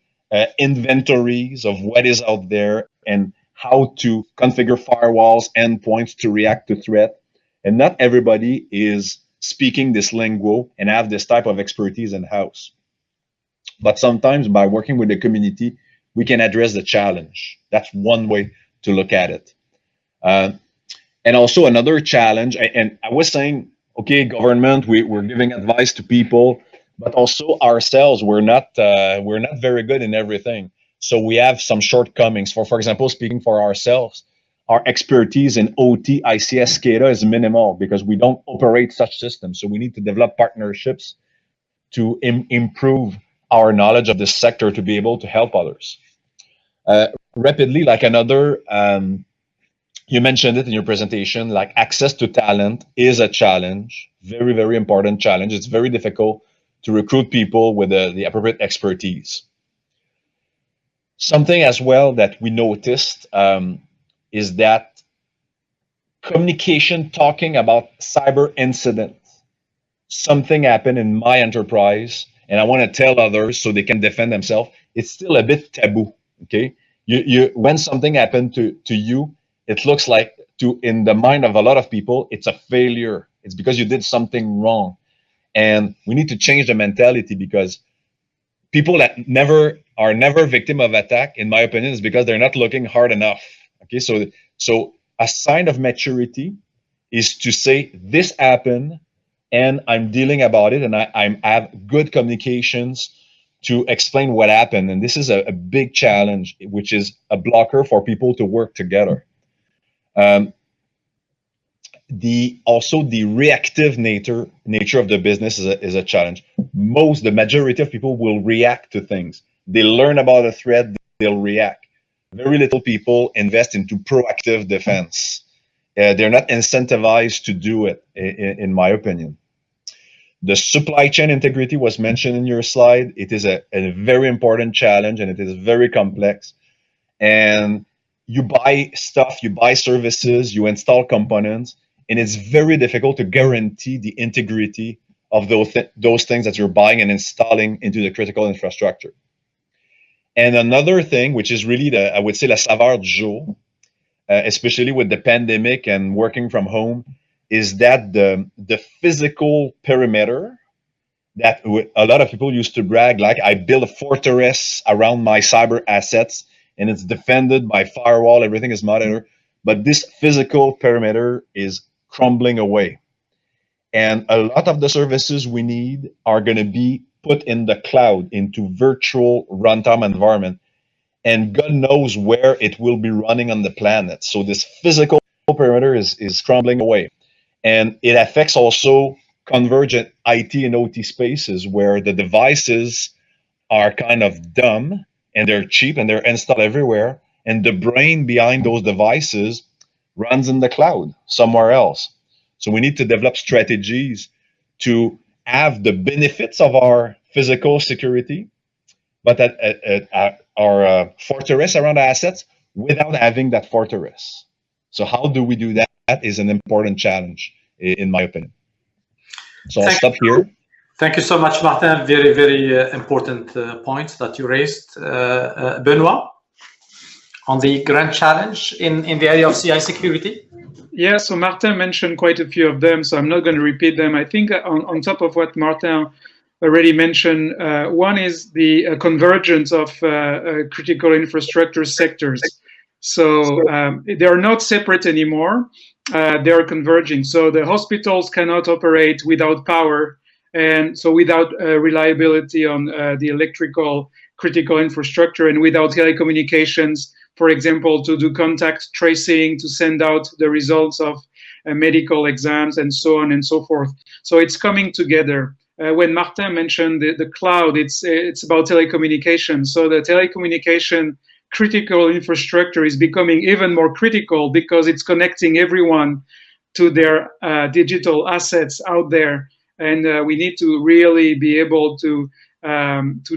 S4: inventories of what is out there and how to configure firewalls, endpoints to react to threat. And not everybody is speaking this lingo and have this type of expertise in-house. But sometimes by working with the community, we can address the challenge. That's one way to look at it. And also another challenge, and I was saying, okay, government, we're giving advice to people, but also ourselves, we're not very good in everything. So we have some shortcomings. For example, speaking for ourselves, our expertise in OT, ICS, SCADA is minimal because we don't operate such systems. So we need to develop partnerships to improve our knowledge of this sector to be able to help others. Rapidly, like another, you mentioned it in your presentation, like access to talent is a challenge, very, very important challenge. It's very difficult to recruit people with the appropriate expertise. Something as well that we noticed is that communication, talking about cyber incidents, something happened in my enterprise and I want to tell others so they can defend themselves, it's still a bit taboo, okay? When something happened to you, it looks like, in the mind of a lot of people, it's a failure. It's because you did something wrong. And we need to change the mentality, because people that are never victim of attack, in my opinion, is because they're not looking hard enough. Okay, so a sign of maturity is to say, this happened and I'm dealing about it, and I have good communications to explain what happened. And this is a big challenge, which is a blocker for people to work together. Also the reactive nature of the business is a challenge. The majority of people will react to things. They learn about a threat, they'll react. Very little people invest into proactive defense. They're not incentivized to do it, in my opinion. The supply chain integrity was mentioned in your slide. It is a very important challenge, and it is very complex. And you buy stuff, you buy services, you install components, and it's very difficult to guarantee the integrity of those things that you're buying and installing into the critical infrastructure. And another thing, which is really I would say, la saveur du jour, especially with the pandemic and working from home, is that the physical perimeter that a lot of people used to brag, like, I built a fortress around my cyber assets and it's defended by firewall, everything is monitored. But this physical perimeter is crumbling away. And a lot of the services we need are going to be put in the cloud, into virtual runtime environment. And God knows where it will be running on the planet. So this physical perimeter is crumbling away. And it affects also convergent IT and OT spaces where the devices are kind of dumb and they're cheap and they're installed everywhere. And the brain behind those devices runs in the cloud somewhere else. So we need to develop strategies to have the benefits of our physical security, but our fortress around our assets without having that fortress. So how do we do that? That is an important challenge, in my opinion. So I'll stop here.
S1: Thank you so much, Martin. Very, very important points that you raised. Benoît, on the grand challenge in the area of CI security?
S5: Yeah, so Martin mentioned quite a few of them, so I'm not going to repeat them. I think on top of what Martin already mentioned, one is the convergence of critical infrastructure sectors. So they are not separate anymore. They are converging. So the hospitals cannot operate without power, and so without reliability on the electrical critical infrastructure, and without telecommunications, for example, to do contact tracing, to send out the results of medical exams, and so on and so forth. So it's coming together. When Martin mentioned the cloud, it's about telecommunications. So the telecommunication critical infrastructure is becoming even more critical because it's connecting everyone to their digital assets out there. And we need to really be able to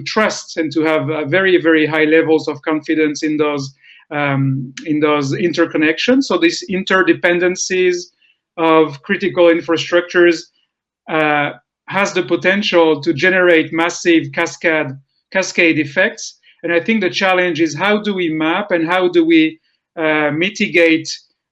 S5: trust and to have very, very high levels of confidence in those interconnections. So these interdependencies of critical infrastructures has the potential to generate massive cascade effects. And I think the challenge is, how do we map and how do we mitigate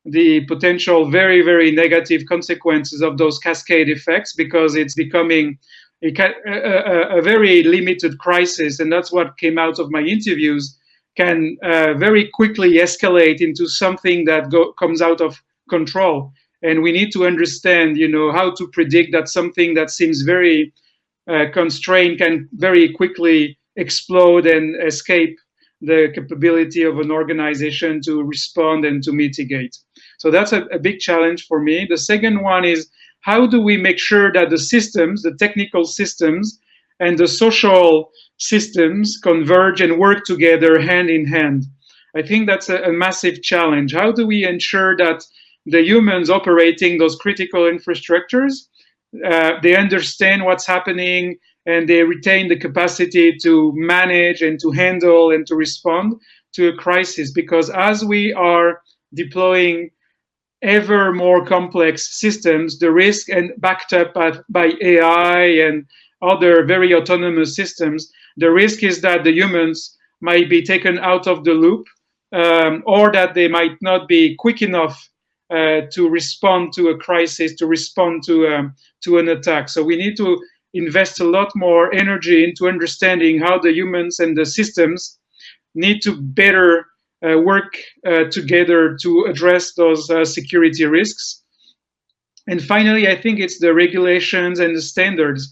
S5: the potential very, very negative consequences of those cascade effects, because it's becoming a very limited crisis. And that's what came out of my interviews, can very quickly escalate into something that comes out of control. And we need to understand, how to predict that something that seems very constrained can very quickly explode and escape the capability of an organization to respond and to mitigate. So that's a big challenge for me. The second one is, how do we make sure that the systems, the technical systems, and the social systems converge and work together hand in hand? I think that's a massive challenge. How do we ensure that the humans operating those critical infrastructures, they understand what's happening and they retain the capacity to manage and to handle and to respond to a crisis? Because as we are deploying ever more complex systems, the risk, and backed up by AI and other very autonomous systems, the risk is that the humans might be taken out of the loop, or that they might not be quick enough to respond to a crisis, to respond to an attack. So we need to invest a lot more energy into understanding how the humans and the systems need to better work together to address those security risks. And finally, I think it's the regulations and the standards.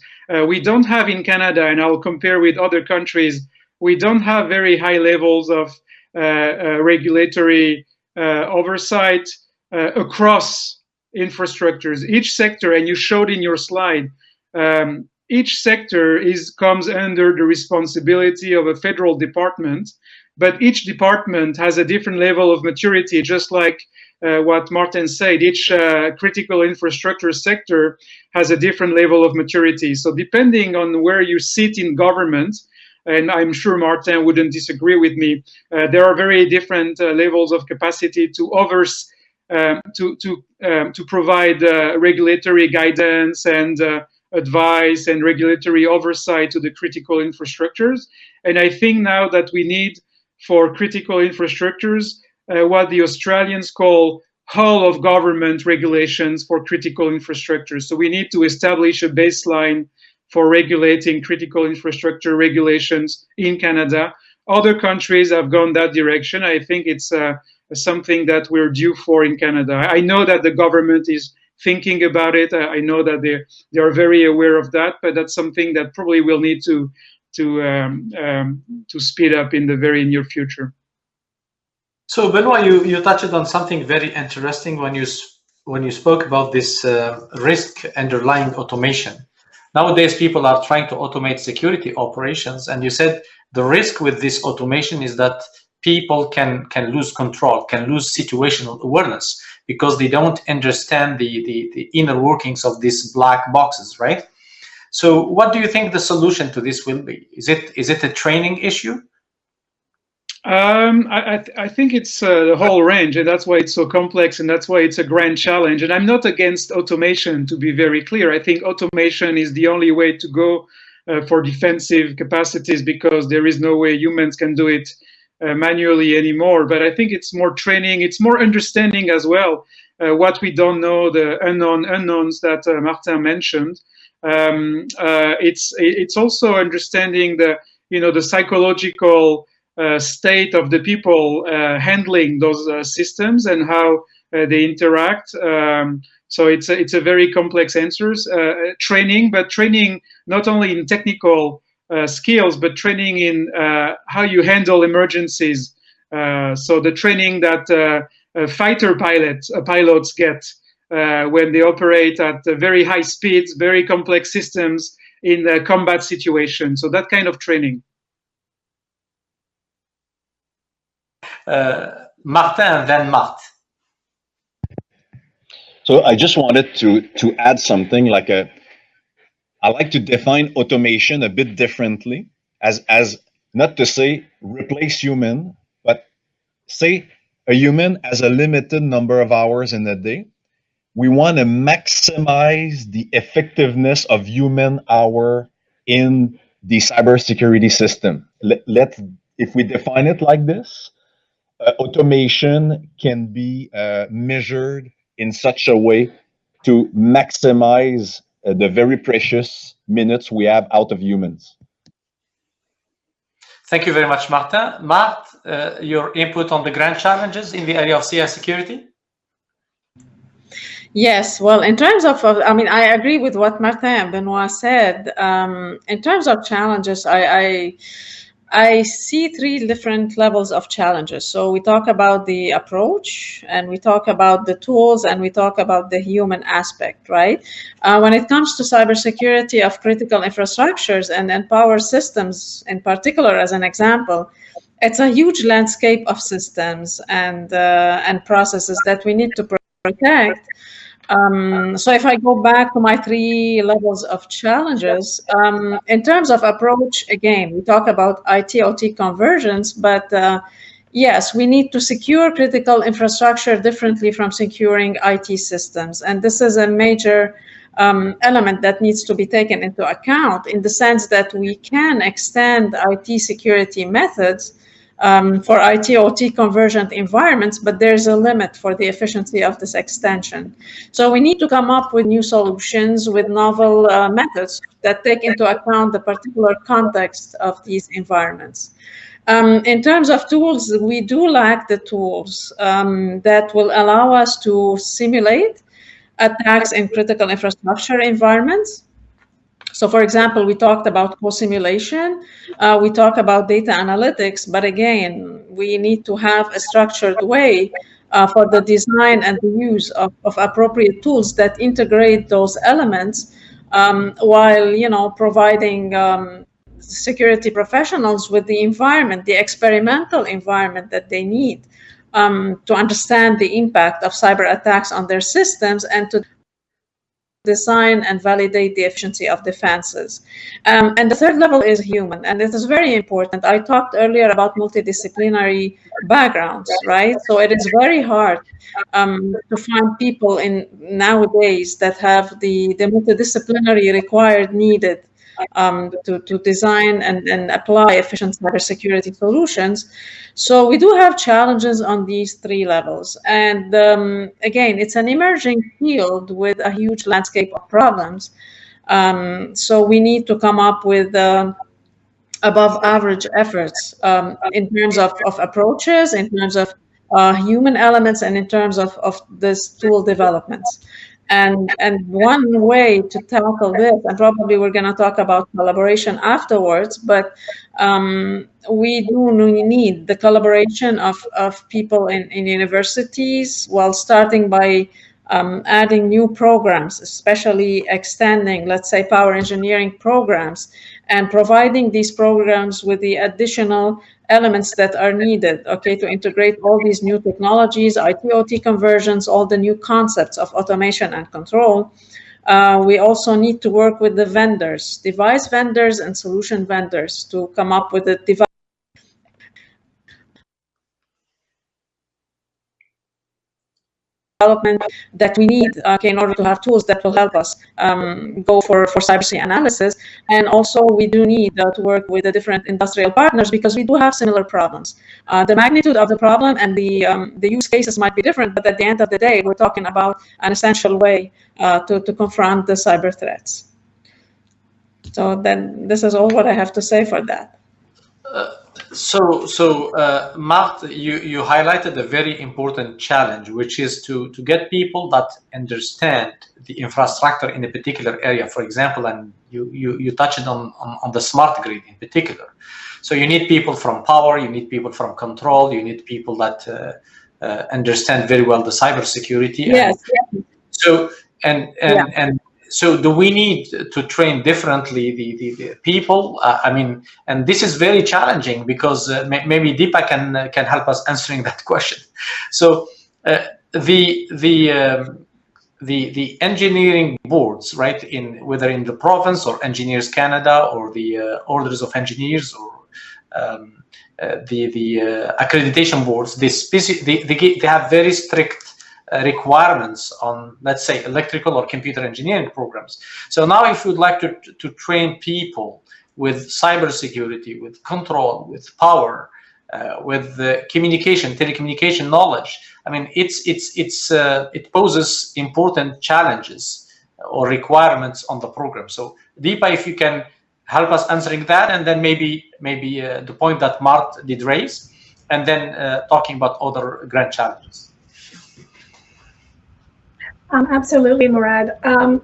S5: We don't have in Canada, and I'll compare with other countries, we don't have very high levels of regulatory oversight across infrastructures. Each sector, and you showed in your slide, each sector comes under the responsibility of a federal department, but each department has a different level of maturity, just like what Martin said. Each critical infrastructure sector has a different level of maturity. So depending on where you sit in government, and I'm sure Martin wouldn't disagree with me, there are very different levels of capacity to provide regulatory guidance and advice and regulatory oversight to the critical infrastructures. And I think now that we need, for critical infrastructures, what the Australians call whole of government regulations for critical infrastructures. So we need to establish a baseline for regulating critical infrastructure regulations in Canada. Other countries have gone that direction. I think it's something that we're due for in Canada. I know that the government is thinking about it. I know that they are very aware of that, but that's something that probably will need to speed up in the very near future.
S1: So Benoît, you touched on something very interesting when you spoke about this risk underlying automation. Nowadays, people are trying to automate security operations, and you said the risk with this automation is that people can lose control, can lose situational awareness because they don't understand the inner workings of these black boxes, right? So what do you think the solution to this will be? Is it a training issue?
S5: I think it's the whole range, and that's why it's so complex, and that's why it's a grand challenge. And I'm not against automation, to be very clear. I think automation is the only way to go for defensive capacities, because there is no way humans can do it manually anymore. But I think it's more training, it's more understanding as well, what we don't know, the unknowns that Martin mentioned. It's also understanding the psychological state of the people handling those systems and how they interact. So it's a very complex answers. Training, but training not only in technical skills, but training in how you handle emergencies. So the training that fighter pilots get when they operate at very high speeds, very complex systems in a combat situation. So that kind of training.
S1: Martin and then Marthe.
S4: So I just wanted to add something like I like to define automation a bit differently as not to say replace human, but say a human has a limited number of hours in a day. We want to maximize the effectiveness of human hour in the cybersecurity system. If we define it like this, automation can be measured in such a way to maximize the very precious minutes we have out of humans.
S1: Thank you very much, Martin. Marthe, your input on the grand challenges in the area of CS security?
S3: Yes, well, in terms of, I mean, I agree with what Martin and Benoît said. In terms of challenges, I see three different levels of challenges. So we talk about the approach, and we talk about the tools, and we talk about the human aspect, right? When it comes to cybersecurity of critical infrastructures and power systems in particular, as an example, it's a huge landscape of systems and processes that we need to protect. So if I go back to my three levels of challenges, in terms of approach, again, we talk about IT-OT conversions, but yes, we need to secure critical infrastructure differently from securing IT systems. And this is a major element that needs to be taken into account, in the sense that we can extend IT security methods for IT-OT convergent environments, but there's a limit for the efficiency of this extension. So we need to come up with new solutions with novel methods that take into account the particular context of these environments. In terms of tools, we do lack the tools that will allow us to simulate attacks in critical infrastructure environments. So, for example, we talked about co-simulation, we talk about data analytics, but again, we need to have a structured way for the design and the use of appropriate tools that integrate those elements while, providing security professionals with the environment, the experimental environment that they need to understand the impact of cyber attacks on their systems and to design and validate the efficiency of defenses. And the third level is human, and this is very important. I talked earlier about multidisciplinary backgrounds, right? So it is very hard to find people nowadays that have the multidisciplinary required needed to design and apply efficient cybersecurity solutions. So we do have challenges on these three levels. And again, it's an emerging field with a huge landscape of problems. So we need to come up with above average efforts in terms of approaches, in terms of human elements, and in terms of this tool developments. And one way to tackle this, and probably we're going to talk about collaboration afterwards, but we do need the collaboration of people in universities, while starting by adding new programs, especially extending, let's say, power engineering programs, and providing these programs with the additional elements that are needed, okay, to integrate all these new technologies, IT/OT conversions, all the new concepts of automation and control. We also need to work with the vendors, device vendors and solution vendors, to come up with a device development that we need in order to have tools that will help us go for cybersecurity analysis. And also we do need to work with the different industrial partners, because we do have similar problems. The magnitude of the problem and the use cases might be different, but at the end of the day, we're talking about an essential way to confront the cyber threats. So then this is all what I have to say for that.
S1: Marthe, you highlighted a very important challenge, which is to get people that understand the infrastructure in a particular area, for example, and you touched on the smart grid in particular. So you need people from power, you need people from control, you need people that understand very well the cybersecurity.
S3: Yes.
S1: So do we need to train differently the people? And this is very challenging, because maybe Deepa can help us answering that question. So the engineering boards, right, whether in the province or Engineers Canada or the orders of engineers or the accreditation boards, they have very strict requirements on, let's say, electrical or computer engineering programs. So now if you'd like to train people with cybersecurity, with control, with power, with telecommunication knowledge, it poses important challenges or requirements on the program. So Deepa, if you can help us answering that, and then maybe the point that Marthe did raise, and then talking about other grand challenges.
S2: Absolutely, Mourad. I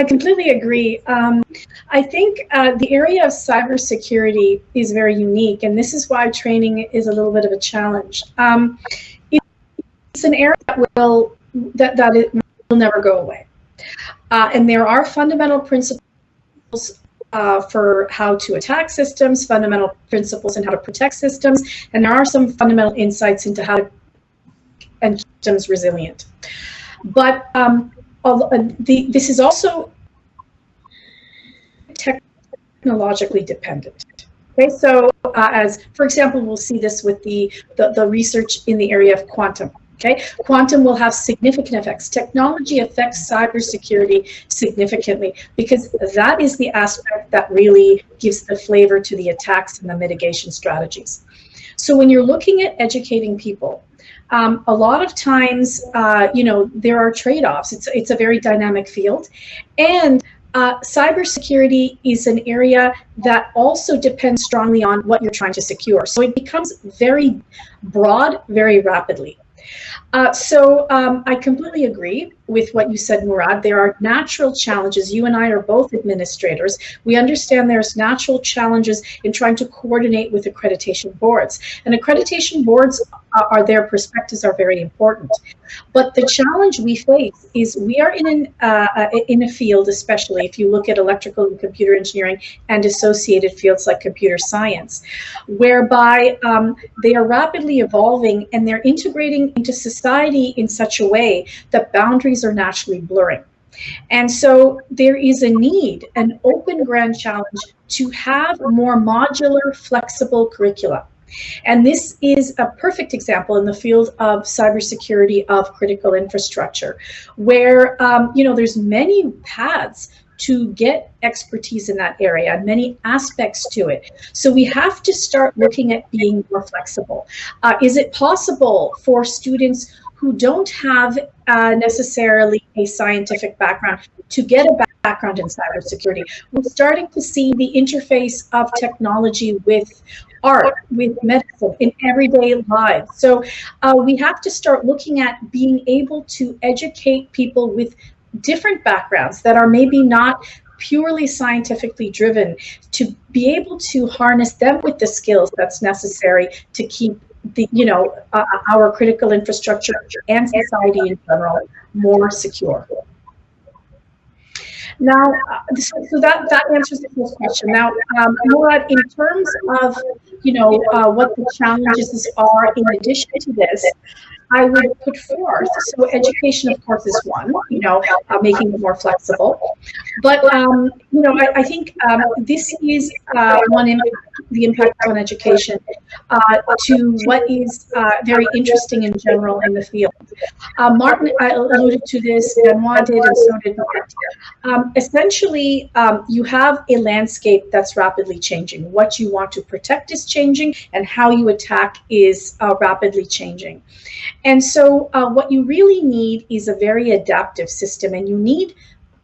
S2: completely agree. I think the area of cybersecurity is very unique, and this is why training is a little bit of a challenge. It's an area that will never go away, and there are fundamental principles for how to attack systems, fundamental principles in how to protect systems, and there are some fundamental insights into how to make systems resilient. But this is also technologically dependent. Okay, so as for example, we'll see this with the research in the area of quantum. Okay, quantum will have significant effects. Technology affects cybersecurity significantly, because that is the aspect that really gives the flavor to the attacks and the mitigation strategies. So when you're looking at educating people, a lot of times, there are trade-offs. It's a very dynamic field, and cybersecurity is an area that also depends strongly on what you're trying to secure. So it becomes very broad, very rapidly. I completely agree with what you said, Mourad. There are natural challenges. You and I are both administrators. We understand there's natural challenges in trying to coordinate with accreditation boards. And accreditation boards their perspectives are very important. But the challenge we face is we are in a field, especially if you look at electrical and computer engineering and associated fields like computer science, whereby they are rapidly evolving and they're integrating into society in such a way that boundaries are naturally blurring. And so there is a need, an open grand challenge, to have more modular, flexible curricula. And this is a perfect example in the field of cybersecurity of critical infrastructure, where there's many paths to get expertise in that area and many aspects to it. So we have to start looking at being more flexible. Is it possible for students who don't have necessarily a scientific background to get a background in cybersecurity. We're starting to see the interface of technology with art, with medicine, in everyday lives. So we have to start looking at being able to educate people with different backgrounds that are maybe not purely scientifically driven, to be able to harness them with the skills that's necessary to keep the, our critical infrastructure and society in general more secure. Now, so that answers the first question. Now, Mourad, in terms of, what the challenges are in addition to this, I would put forth, so education, of course, is one, making it more flexible. But, I think this is one impact, the impact on education, to what is very interesting in general in the field. Marthe alluded to this, Benoît did, and so did Marthe. Essentially, you have a landscape that's rapidly changing. What you want to protect is changing, and how you attack is rapidly changing. And so what you really need is a very adaptive system, and you need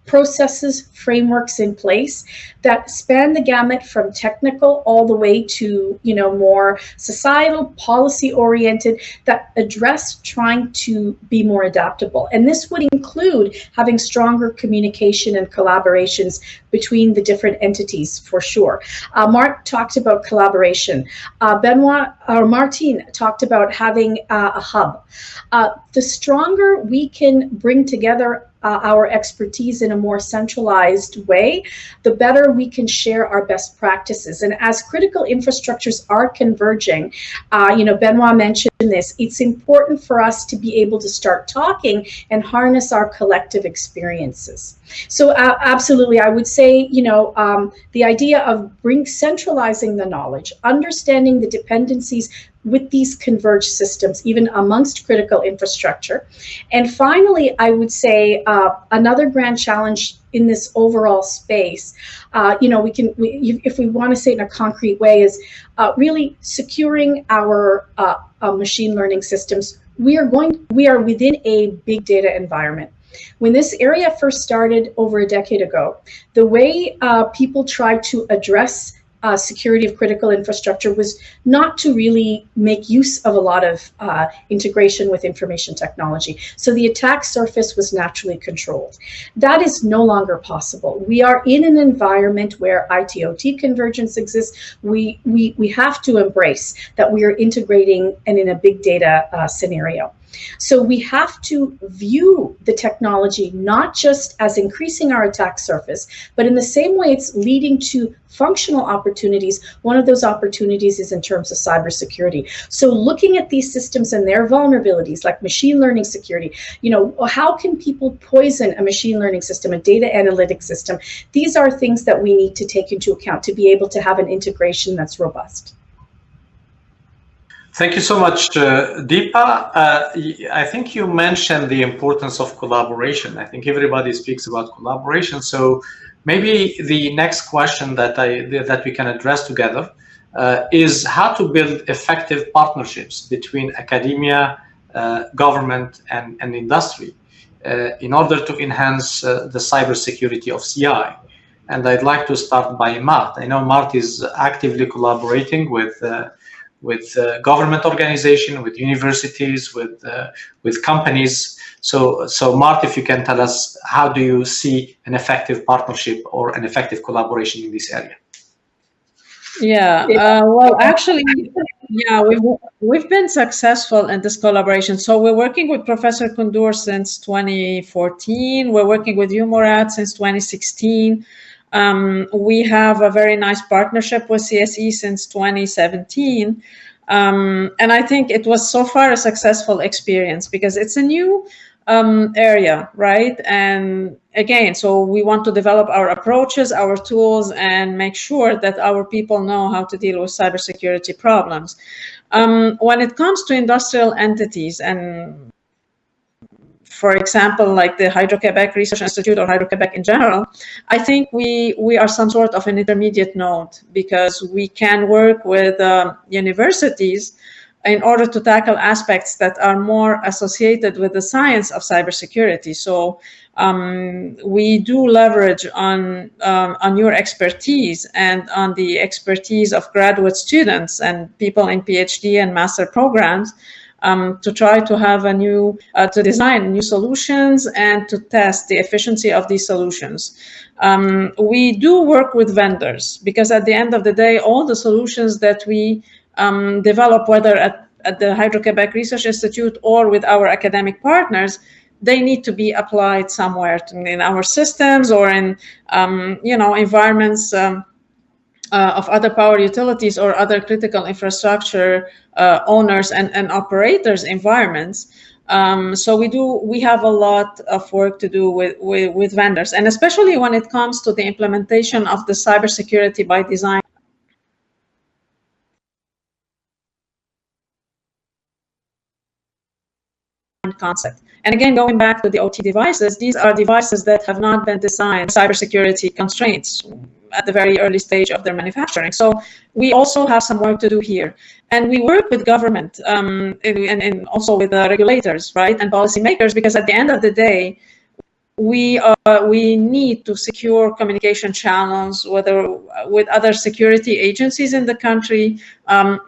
S2: processes, frameworks in place that span the gamut from technical all the way to, more societal, policy oriented, that address trying to be more adaptable. And this would include having stronger communication and collaborations between the different entities, for sure. Marthe talked about collaboration. Benoît or Martine talked about having a hub. The stronger we can bring together our expertise in a more centralized way, the better we can share our best practices. And as critical infrastructures are converging, Benoît mentioned this, it's important for us to be able to start talking and harness our collective experiences. So absolutely, I would say, the idea of centralizing the knowledge, understanding the dependencies with these converged systems, even amongst critical infrastructure. And finally, I would say another grand challenge in this overall space, if we want to say it in a concrete way, is really securing our machine learning systems. We are within a big data environment. When this area first started over a decade ago, the way people tried to address security of critical infrastructure was not to really make use of a lot of integration with information technology. So the attack surface was naturally controlled. That is no longer possible. We are in an environment where IT-OT convergence exists. We have to embrace that we are integrating and in a big data scenario. So we have to view the technology not just as increasing our attack surface, but in the same way it's leading to functional opportunities. One of those opportunities is in terms of cybersecurity. So looking at these systems and their vulnerabilities, like machine learning security, how can people poison a machine learning system, a data analytics system? These are things that we need to take into account to be able to have an integration that's robust.
S1: Thank you so much, Deepa. I think you mentioned the importance of collaboration. I think everybody speaks about collaboration. So maybe the next question that we can address together is how to build effective partnerships between academia, government, and industry in order to enhance the cybersecurity of CI. And I'd like to start by Marthe. I know Marthe is actively collaborating with government organization, with universities, with companies. So Marthe, if you can tell us, how do you see an effective partnership or an effective collaboration in this area?
S3: Yeah, well, actually, yeah, we've been successful in this collaboration. So we're working with Professor Kundur since 2014. We're working with you, Mourad, since 2016. We have a very nice partnership with CSE since 2017. And I think it was so far a successful experience because it's a new area, right? And again, so we want to develop our approaches, our tools, and make sure that our people know how to deal with cybersecurity problems. When it comes to industrial entities, and for example, like the Hydro-Quebec Research Institute or Hydro-Quebec in general, I think we are some sort of an intermediate node because we can work with universities in order to tackle aspects that are more associated with the science of cybersecurity. So we do leverage on your expertise and on the expertise of graduate students and people in PhD and master programs to try to have a new, to design new solutions and to test the efficiency of these solutions. We do work with vendors because at the end of the day, all the solutions that we develop, whether at the Hydro-Quebec Research Institute or with our academic partners, they need to be applied somewhere in our systems or in environments of other power utilities or other critical infrastructure owners and operators environments. So we have a lot of work to do with vendors, and especially when it comes to the implementation of the cybersecurity by design concept. And again, going back to the OT devices, these are devices that have not been designed cybersecurity constraints at the very early stage of their manufacturing. So we also have some work to do here. And we work with government and also with the regulators, right, and policymakers, because at the end of the day, we need to secure communication channels, whether with other security agencies in the country,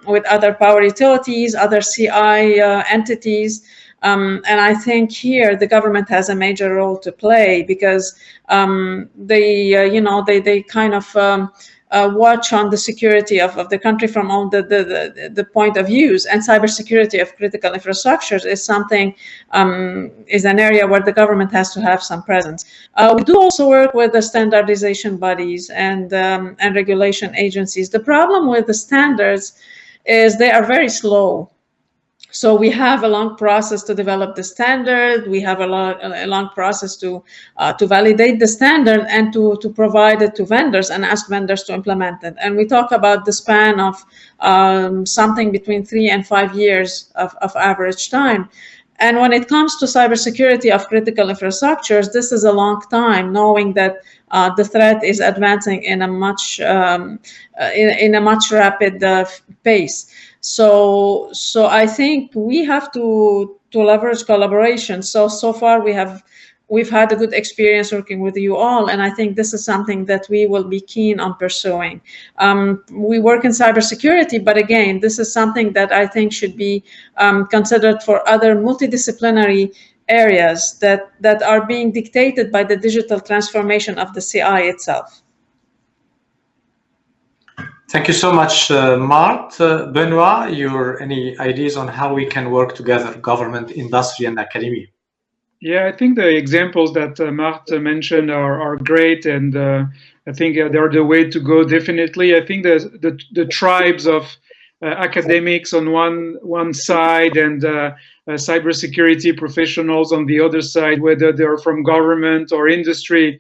S3: with other power utilities, other CI entities. And I think here the government has a major role to play because they kind of watch on the security of the country from all the point of views, and cybersecurity of critical infrastructures is something is an area where the government has to have some presence. We do also work with the standardization bodies and regulation agencies. The problem with the standards is they are very slow. So we have a long process to develop the standard. We have a long process to validate the standard and to provide it to vendors and ask vendors to implement it. And we talk about the span of something between 3 and 5 years of average time. And when it comes to cybersecurity of critical infrastructures, this is a long time, knowing that the threat is advancing in a much rapid pace. So I think we have to leverage collaboration. So far we've had a good experience working with you all, and I think this is something that we will be keen on pursuing. We work in cybersecurity, but again, this is something that I think should be considered for other multidisciplinary areas that are being dictated by the digital transformation of the CI itself.
S1: Thank you so much, Marthe. Benoît, any ideas on how we can work together, government, industry, and academia?
S5: Yeah, I think the examples that Marthe mentioned are great, and I think they're the way to go, definitely. I think the tribes of academics on one side and cybersecurity professionals on the other side, whether they're from government or industry,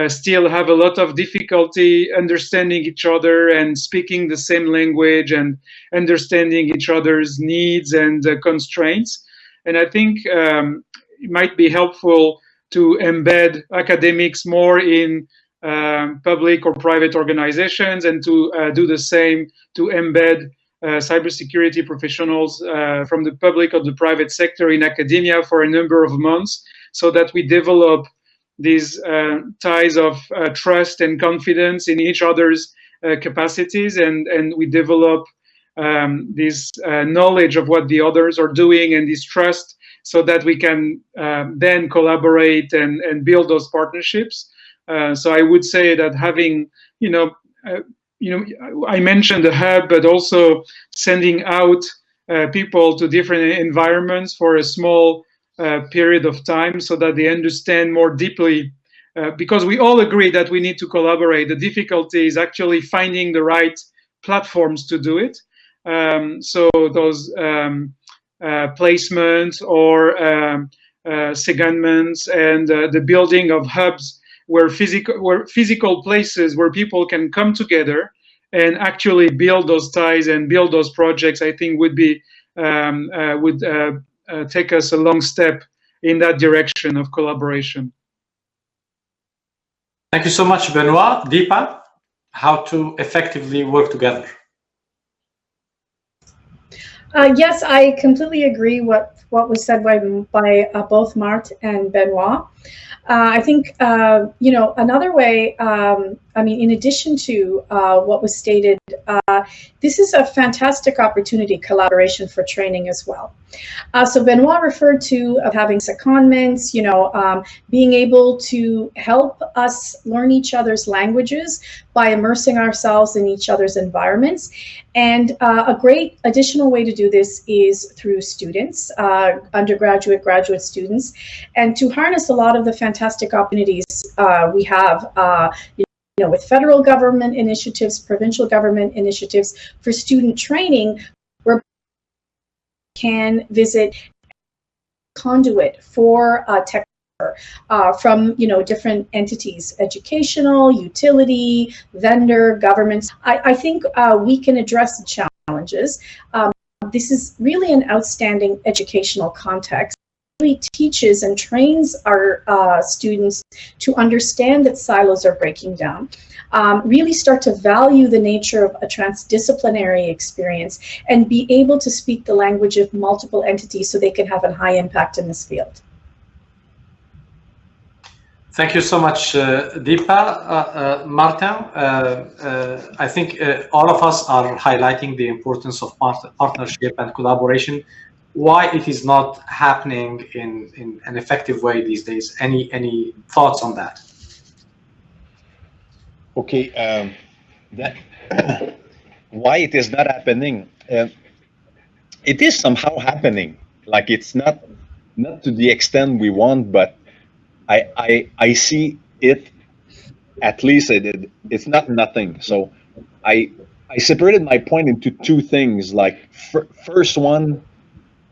S5: still have a lot of difficulty understanding each other and speaking the same language and understanding each other's needs and constraints. And I think it might be helpful to embed academics more in public or private organizations, and to do the same to embed cybersecurity professionals from the public or the private sector in academia for a number of months, so that we develop these ties of trust and confidence in each other's capacities, and we develop this knowledge of what the others are doing and this trust, so that we can then collaborate and build those partnerships. So I would say that having, I mentioned the hub, but also sending out people to different environments for a small period of time, so that they understand more deeply, because we all agree that we need to collaborate. The difficulty is actually finding the right platforms to do it. So those placements or secondments and the building of hubs where physical places where people can come together and actually build those ties and build those projects, I think would be take us a long step in that direction of collaboration.
S1: Thank you so much, Benoît. Deepa, how to effectively work together?
S2: Yes, I completely agree what was said by both Marthe and Benoît. I think, another way, I mean, in addition to what was stated, this is a fantastic opportunity, collaboration for training as well. So Benoît referred to having secondments, being able to help us learn each other's languages by immersing ourselves in each other's environments. And a great additional way to do this is through students, undergraduate, graduate students, and to harness a lot of the fantastic opportunities we have with federal government initiatives, provincial government initiatives for student training, where can visit conduit for tech from different entities, educational, utility, vendor, governments. I think we can address the challenges. This is really an outstanding educational context. It really teaches and trains our students to understand that silos are breaking down. Really start to value the nature of a transdisciplinary experience and be able to speak the language of multiple entities so they can have a high impact in this field.
S1: Thank you so much, Deepa. Martin, I think all of us are highlighting the importance of partnership and collaboration. Why it is not happening in an effective way these days? Any thoughts on that?
S4: Okay, why it is not happening? It is somehow happening. Like it's not to the extent we want, but I see it. At least it's not nothing. So I separated my point into two things. Like first one,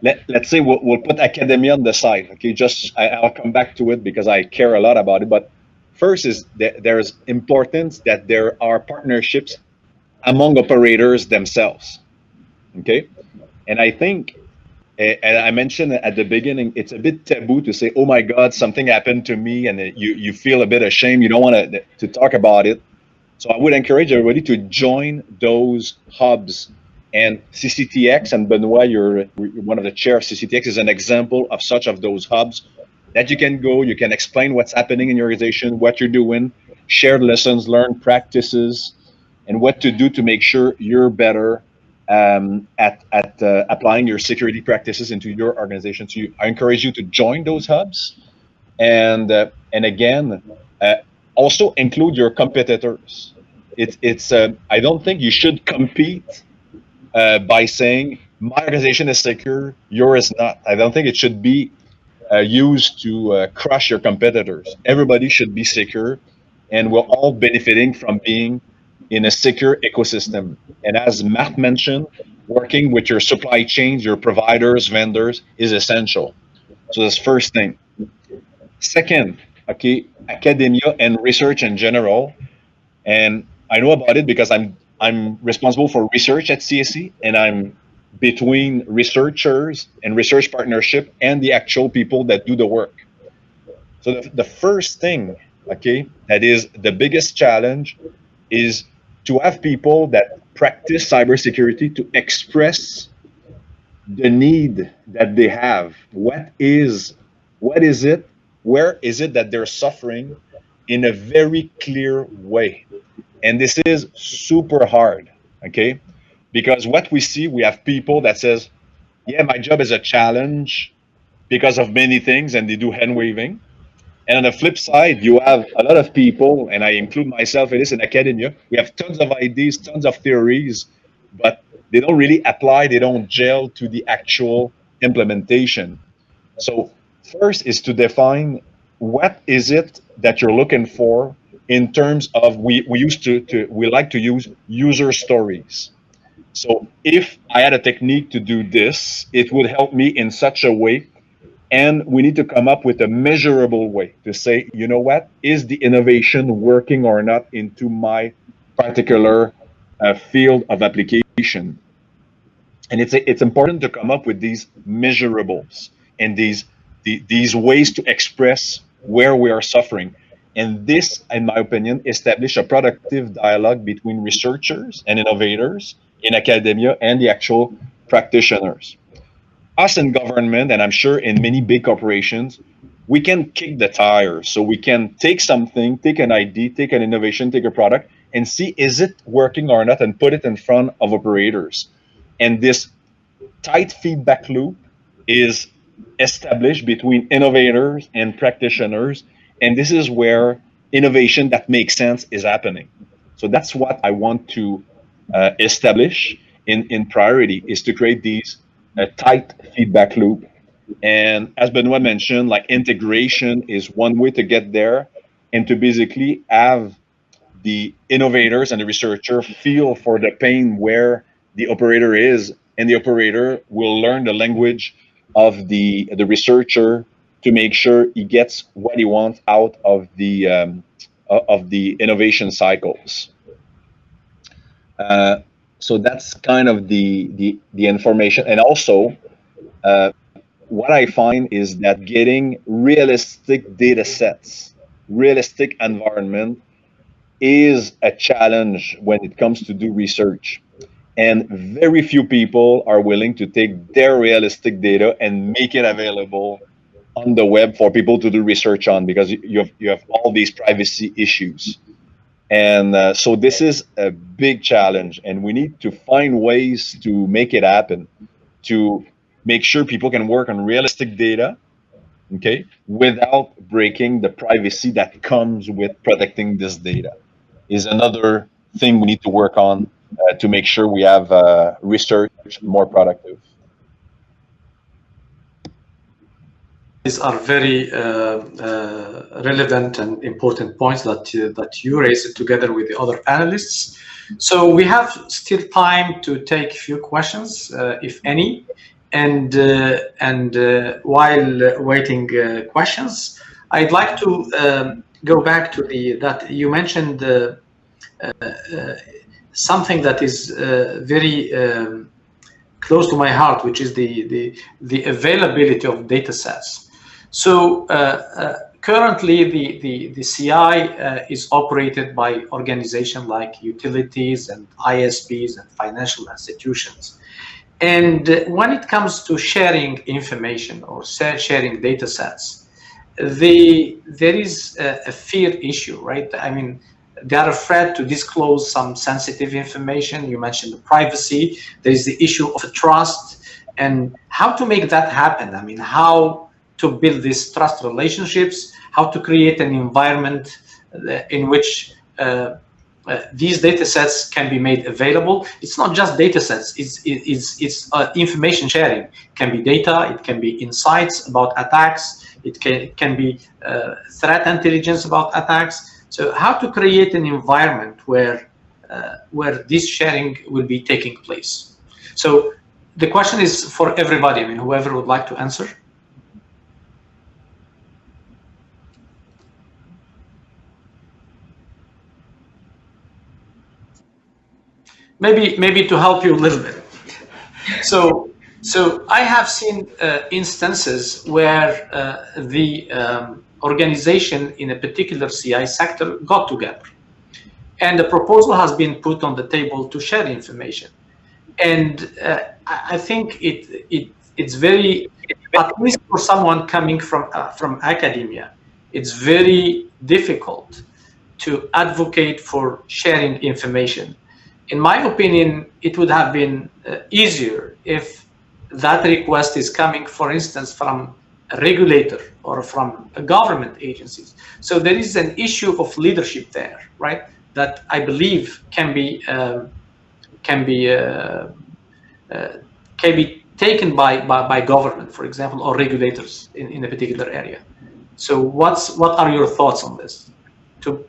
S4: let's say we'll put academia on the side. Okay, I'll come back to it because I care a lot about it. But first is that there's importance that there are partnerships among operators themselves. Okay, and I think, and I mentioned at the beginning, it's a bit taboo to say, "Oh my God, something happened to me," and you feel a bit ashamed. You don't want to talk about it. So I would encourage everybody to join those hubs. And CCTX, and Benoît, you're one of the chair of CCTX, is an example of such of those hubs that you can go, you can explain what's happening in your organization, what you're doing, share lessons learned, practices, and what to do to make sure you're better at applying your security practices into your organization. So I encourage you to join those hubs, and again, also include your competitors. I don't think you should compete by saying my organization is secure, yours is not. I don't think it should be used to crush your competitors. Everybody should be secure, and we're all benefiting from being in a secure ecosystem. And as Marthe mentioned, working with your supply chains, your providers, vendors is essential. So that's first thing. Second, okay, academia and research in general, and I know about it because I'm responsible for research at CSE, and I'm between researchers and research partnership and the actual people that do the work. So the first thing, okay, that is the biggest challenge is to have people that practice cybersecurity to express the need that they have. What is it? Where is it that they're suffering in a very clear way? And this is super hard, okay? Because what we see, we have people that says, yeah, my job is a challenge because of many things, and they do hand waving. And on the flip side, you have a lot of people, and I include myself in this, in academia, we have tons of ideas, tons of theories, but they don't really apply, they don't gel to the actual implementation. So first is to define what is it that you're looking for in terms of, we like to use user stories. So if I had a technique to do this, it would help me in such a way. And we need to come up with a measurable way to say, you know what, is the innovation working or not into my particular field of application? And it's important to come up with these measurables and these ways to express where we are suffering. And this, in my opinion, establish a productive dialogue between researchers and innovators in academia and the actual practitioners. Us in government, and I'm sure in many big corporations, we can kick the tires. So we can take something, take an idea, take an innovation, take a product, and see is it working or not, and put it in front of operators. And this tight feedback loop is established between innovators and practitioners. And this is where innovation that makes sense is happening. So that's what I want to establish in priority, is to create these tight feedback loop. And as Benoît mentioned, like integration is one way to get there, and to basically have the innovators and the researcher feel for the pain where the operator is, and the operator will learn the language of the researcher to make sure he gets what he wants out of the innovation cycles. So that's kind of the information. And also, what I find is that getting realistic data sets, realistic environment is a challenge when it comes to do research. And very few people are willing to take their realistic data and make it available on the web for people to do research on, because you have all these privacy issues. And so this is a big challenge, and we need to find ways to make it happen, to make sure people can work on realistic data, okay, without breaking the privacy that comes with protecting this data, is another thing we need to work on to make sure we have research more productive.
S1: These are very relevant and important points that you raised together with the other panelists. So we have still time to take a few questions, if any. And while waiting questions, I'd like to go back to that you mentioned something that is very close to my heart, which is the availability of data sets. So currently the CI is operated by organizations like utilities and ISPs and financial institutions. And when it comes to sharing information or sharing data sets, there is a fear issue, right? I mean, they are afraid to disclose some sensitive information. You mentioned the privacy. There is the issue of trust, and how to make that happen. I mean, how to build these trust relationships, how to create an environment in which these data sets can be made available. It's not just data sets, it's information sharing. It can be data, it can be insights about attacks, it can be threat intelligence about attacks. So how to create an environment where this sharing will be taking place. So the question is for everybody, I mean, whoever would like to answer. Maybe to help you a little bit. So I have seen instances where the organization in a particular CI sector got together, and a proposal has been put on the table to share information. And I think it's very, at least for someone coming from academia, it's very difficult to advocate for sharing information. In my opinion, it would have been easier if that request is coming, for instance, from a regulator or from a government agencies. So there is an issue of leadership there, right? That I believe can be taken by government, for example, or regulators in a particular area. So what are your thoughts on this? To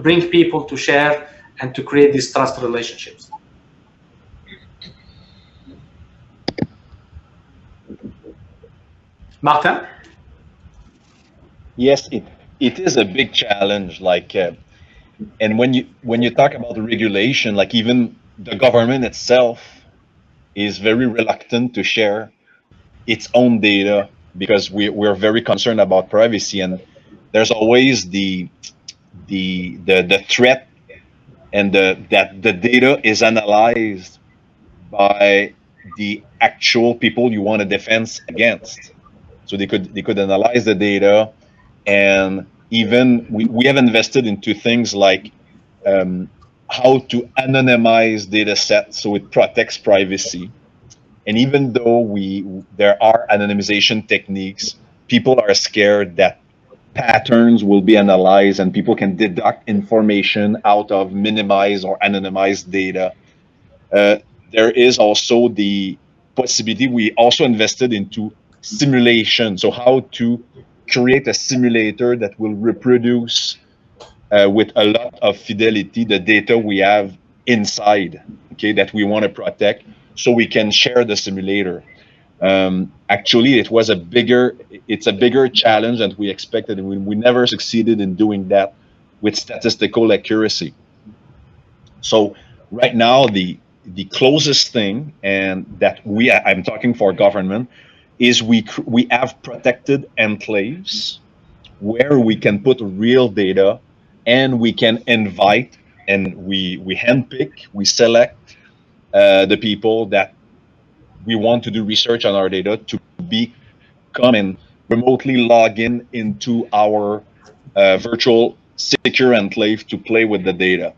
S1: bring people to share and to create these trust relationships. Marthe?
S4: Yes, it is a big challenge. Like, and when you talk about the regulation, like even the government itself is very reluctant to share its own data because we're very concerned about privacy, and there's always the threat and that the data is analyzed by the actual people you want to defend against. So they could analyze the data, and even we have invested into things like how to anonymize data sets so it protects privacy. And even though there are anonymization techniques, people are scared that patterns will be analyzed and people can deduct information out of minimized or anonymized data. There is also the possibility, we also invested into simulation. So how to create a simulator that will reproduce with a lot of fidelity the data we have inside, okay, that we want to protect, so we can share the simulator. Actually, it's a bigger challenge than we expected, and we never succeeded in doing that with statistical accuracy. So right now, the closest thing, and that I'm talking for government, is we have protected enclaves where we can put real data, and we can invite, and we handpick, we select the people that we want to do research on our data to come and remotely log into our virtual secure enclave to play with the data.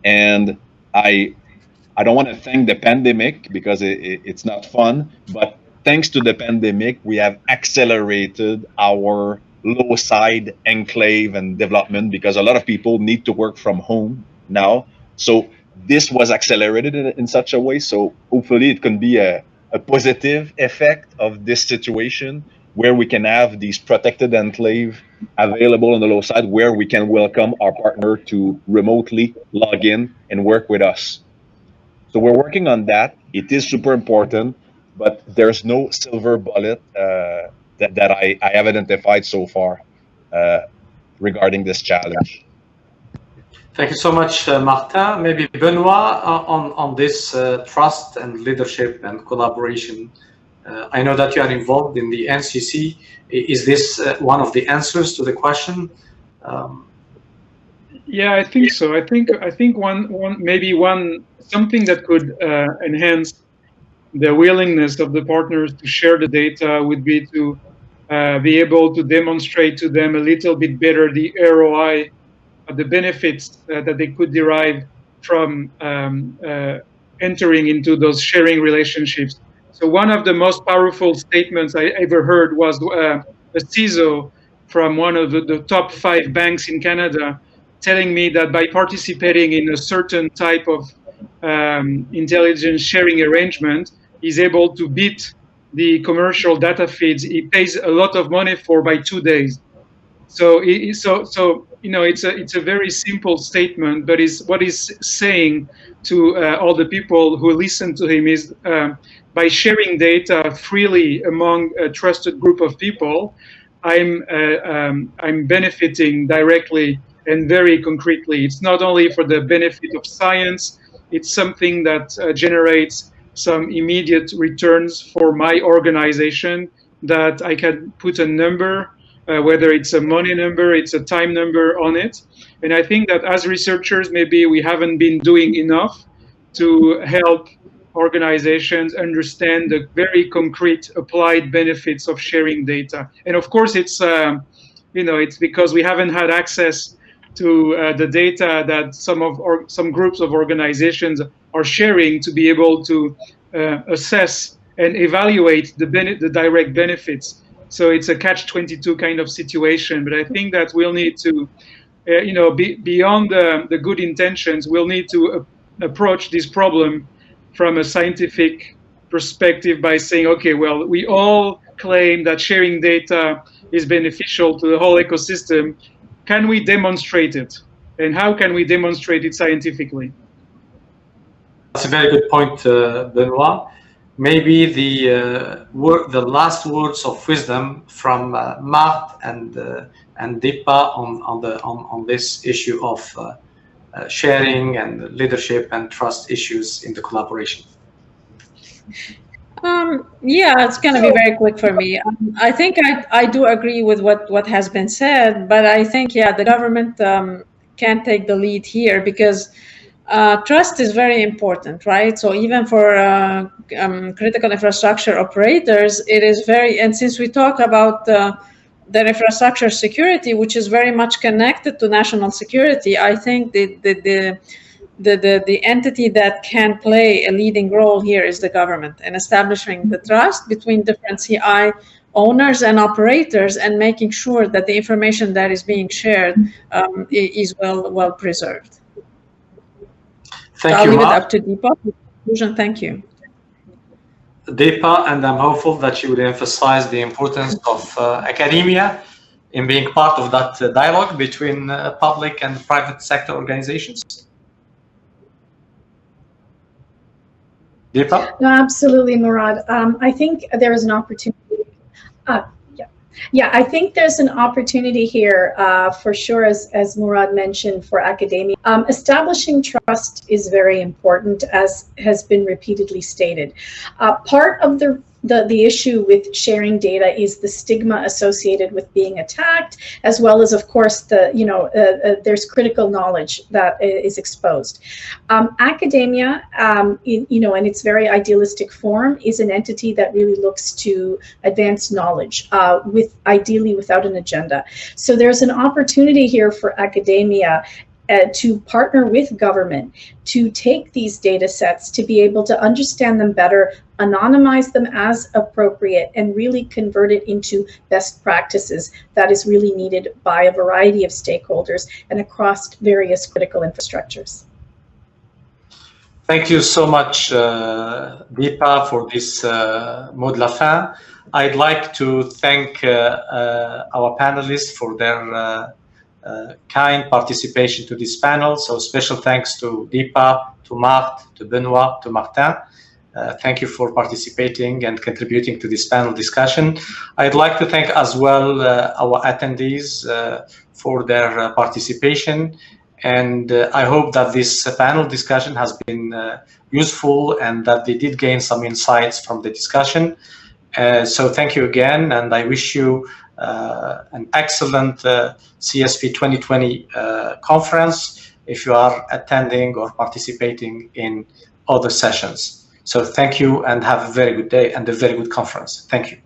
S4: And I don't want to thank the pandemic because it's not fun, but thanks to the pandemic, we have accelerated our low side enclave and development, because a lot of people need to work from home now. So this was accelerated in such a way. So hopefully it can be a positive effect of this situation, where we can have these protected enclave available on the low side, where we can welcome our partner to remotely log in and work with us. So we're working on that. It is super important, but there's no silver bullet that I have identified so far regarding this challenge.
S1: Thank you so much, Marthe. Maybe Benoît, on this trust and leadership and collaboration. I know that you are involved in the NCC. Is this one of the answers to the question?
S5: Yeah, I think so. I think something that could enhance the willingness of the partners to share the data would be to be able to demonstrate to them a little bit better the ROI, the benefits that they could derive from entering into those sharing relationships. So one of the most powerful statements I ever heard was a CISO from one of the top 5 banks in Canada telling me that by participating in a certain type of intelligence sharing arrangement, he's able to beat the commercial data feeds he pays a lot of money for by 2 days. So you know, it's a very simple statement, but what he's saying to all the people who listen to him is by sharing data freely among a trusted group of people, I'm benefiting directly and very concretely. It's not only for the benefit of science, it's something that generates some immediate returns for my organization that I can put a number, whether it's a money number, it's a time number on it. And I think that as researchers, maybe we haven't been doing enough to help organizations understand the very concrete applied benefits of sharing data. And of course, it's it's because we haven't had access to the data that some groups of organizations are sharing to be able to assess and evaluate the direct benefits. So it's a catch-22 kind of situation. But I think that we'll need to, beyond the good intentions, we'll need to approach this problem from a scientific perspective by saying, okay, well, we all claim that sharing data is beneficial to the whole ecosystem. Can we demonstrate it? And how can we demonstrate it scientifically?
S1: That's a very good point, Benoît. Maybe the last words of wisdom from Marthe and Deepa on this issue of sharing and leadership and trust issues in the collaboration.
S3: Yeah, it's going to be very quick for me. I think I do agree with what has been said, but I think, yeah, the government can take the lead here, because trust is very important, right? So even for critical infrastructure operators, it is very, and since we talk about the infrastructure security, which is very much connected to national security, I think the entity that can play a leading role here is the government, and establishing the trust between different CI owners and operators, and making sure that the information that is being shared is well preserved.
S1: Thank
S3: I'll
S1: you,
S3: leave
S1: Marthe.
S3: it up to Deepa for conclusion. Thank you.
S1: Deepa, and I'm hopeful that you will emphasize the importance of academia in being part of that dialogue between public and private sector organizations. Deepa?
S2: No, absolutely, Mourad. I think there is an opportunity. Yeah, I think there's an opportunity here for sure, as Mourad mentioned, for academia. Establishing trust is very important, as has been repeatedly stated. Part of the issue with sharing data is the stigma associated with being attacked, as well as, of course, there's critical knowledge that is exposed. Academia, in its very idealistic form, is an entity that really looks to advance knowledge, ideally without an agenda. So there's an opportunity here for academia to partner with government to take these data sets, to be able to understand them better, anonymize them as appropriate, and really convert it into best practices that is really needed by a variety of stakeholders and across various critical infrastructures.
S1: Thank you so much, Deepa, for this mot de la fin. I'd like to thank our panelists for their kind participation to this panel. So special thanks to Deepa, to Marthe, to Benoît, to Martin. Thank you for participating and contributing to this panel discussion. I'd like to thank as well our attendees for their participation. And I hope that this panel discussion has been useful and that they did gain some insights from the discussion. So thank you again, and I wish you an excellent CSP 2020 conference if you are attending or participating in other sessions. So thank you and have a very good day and a very good conference. Thank you.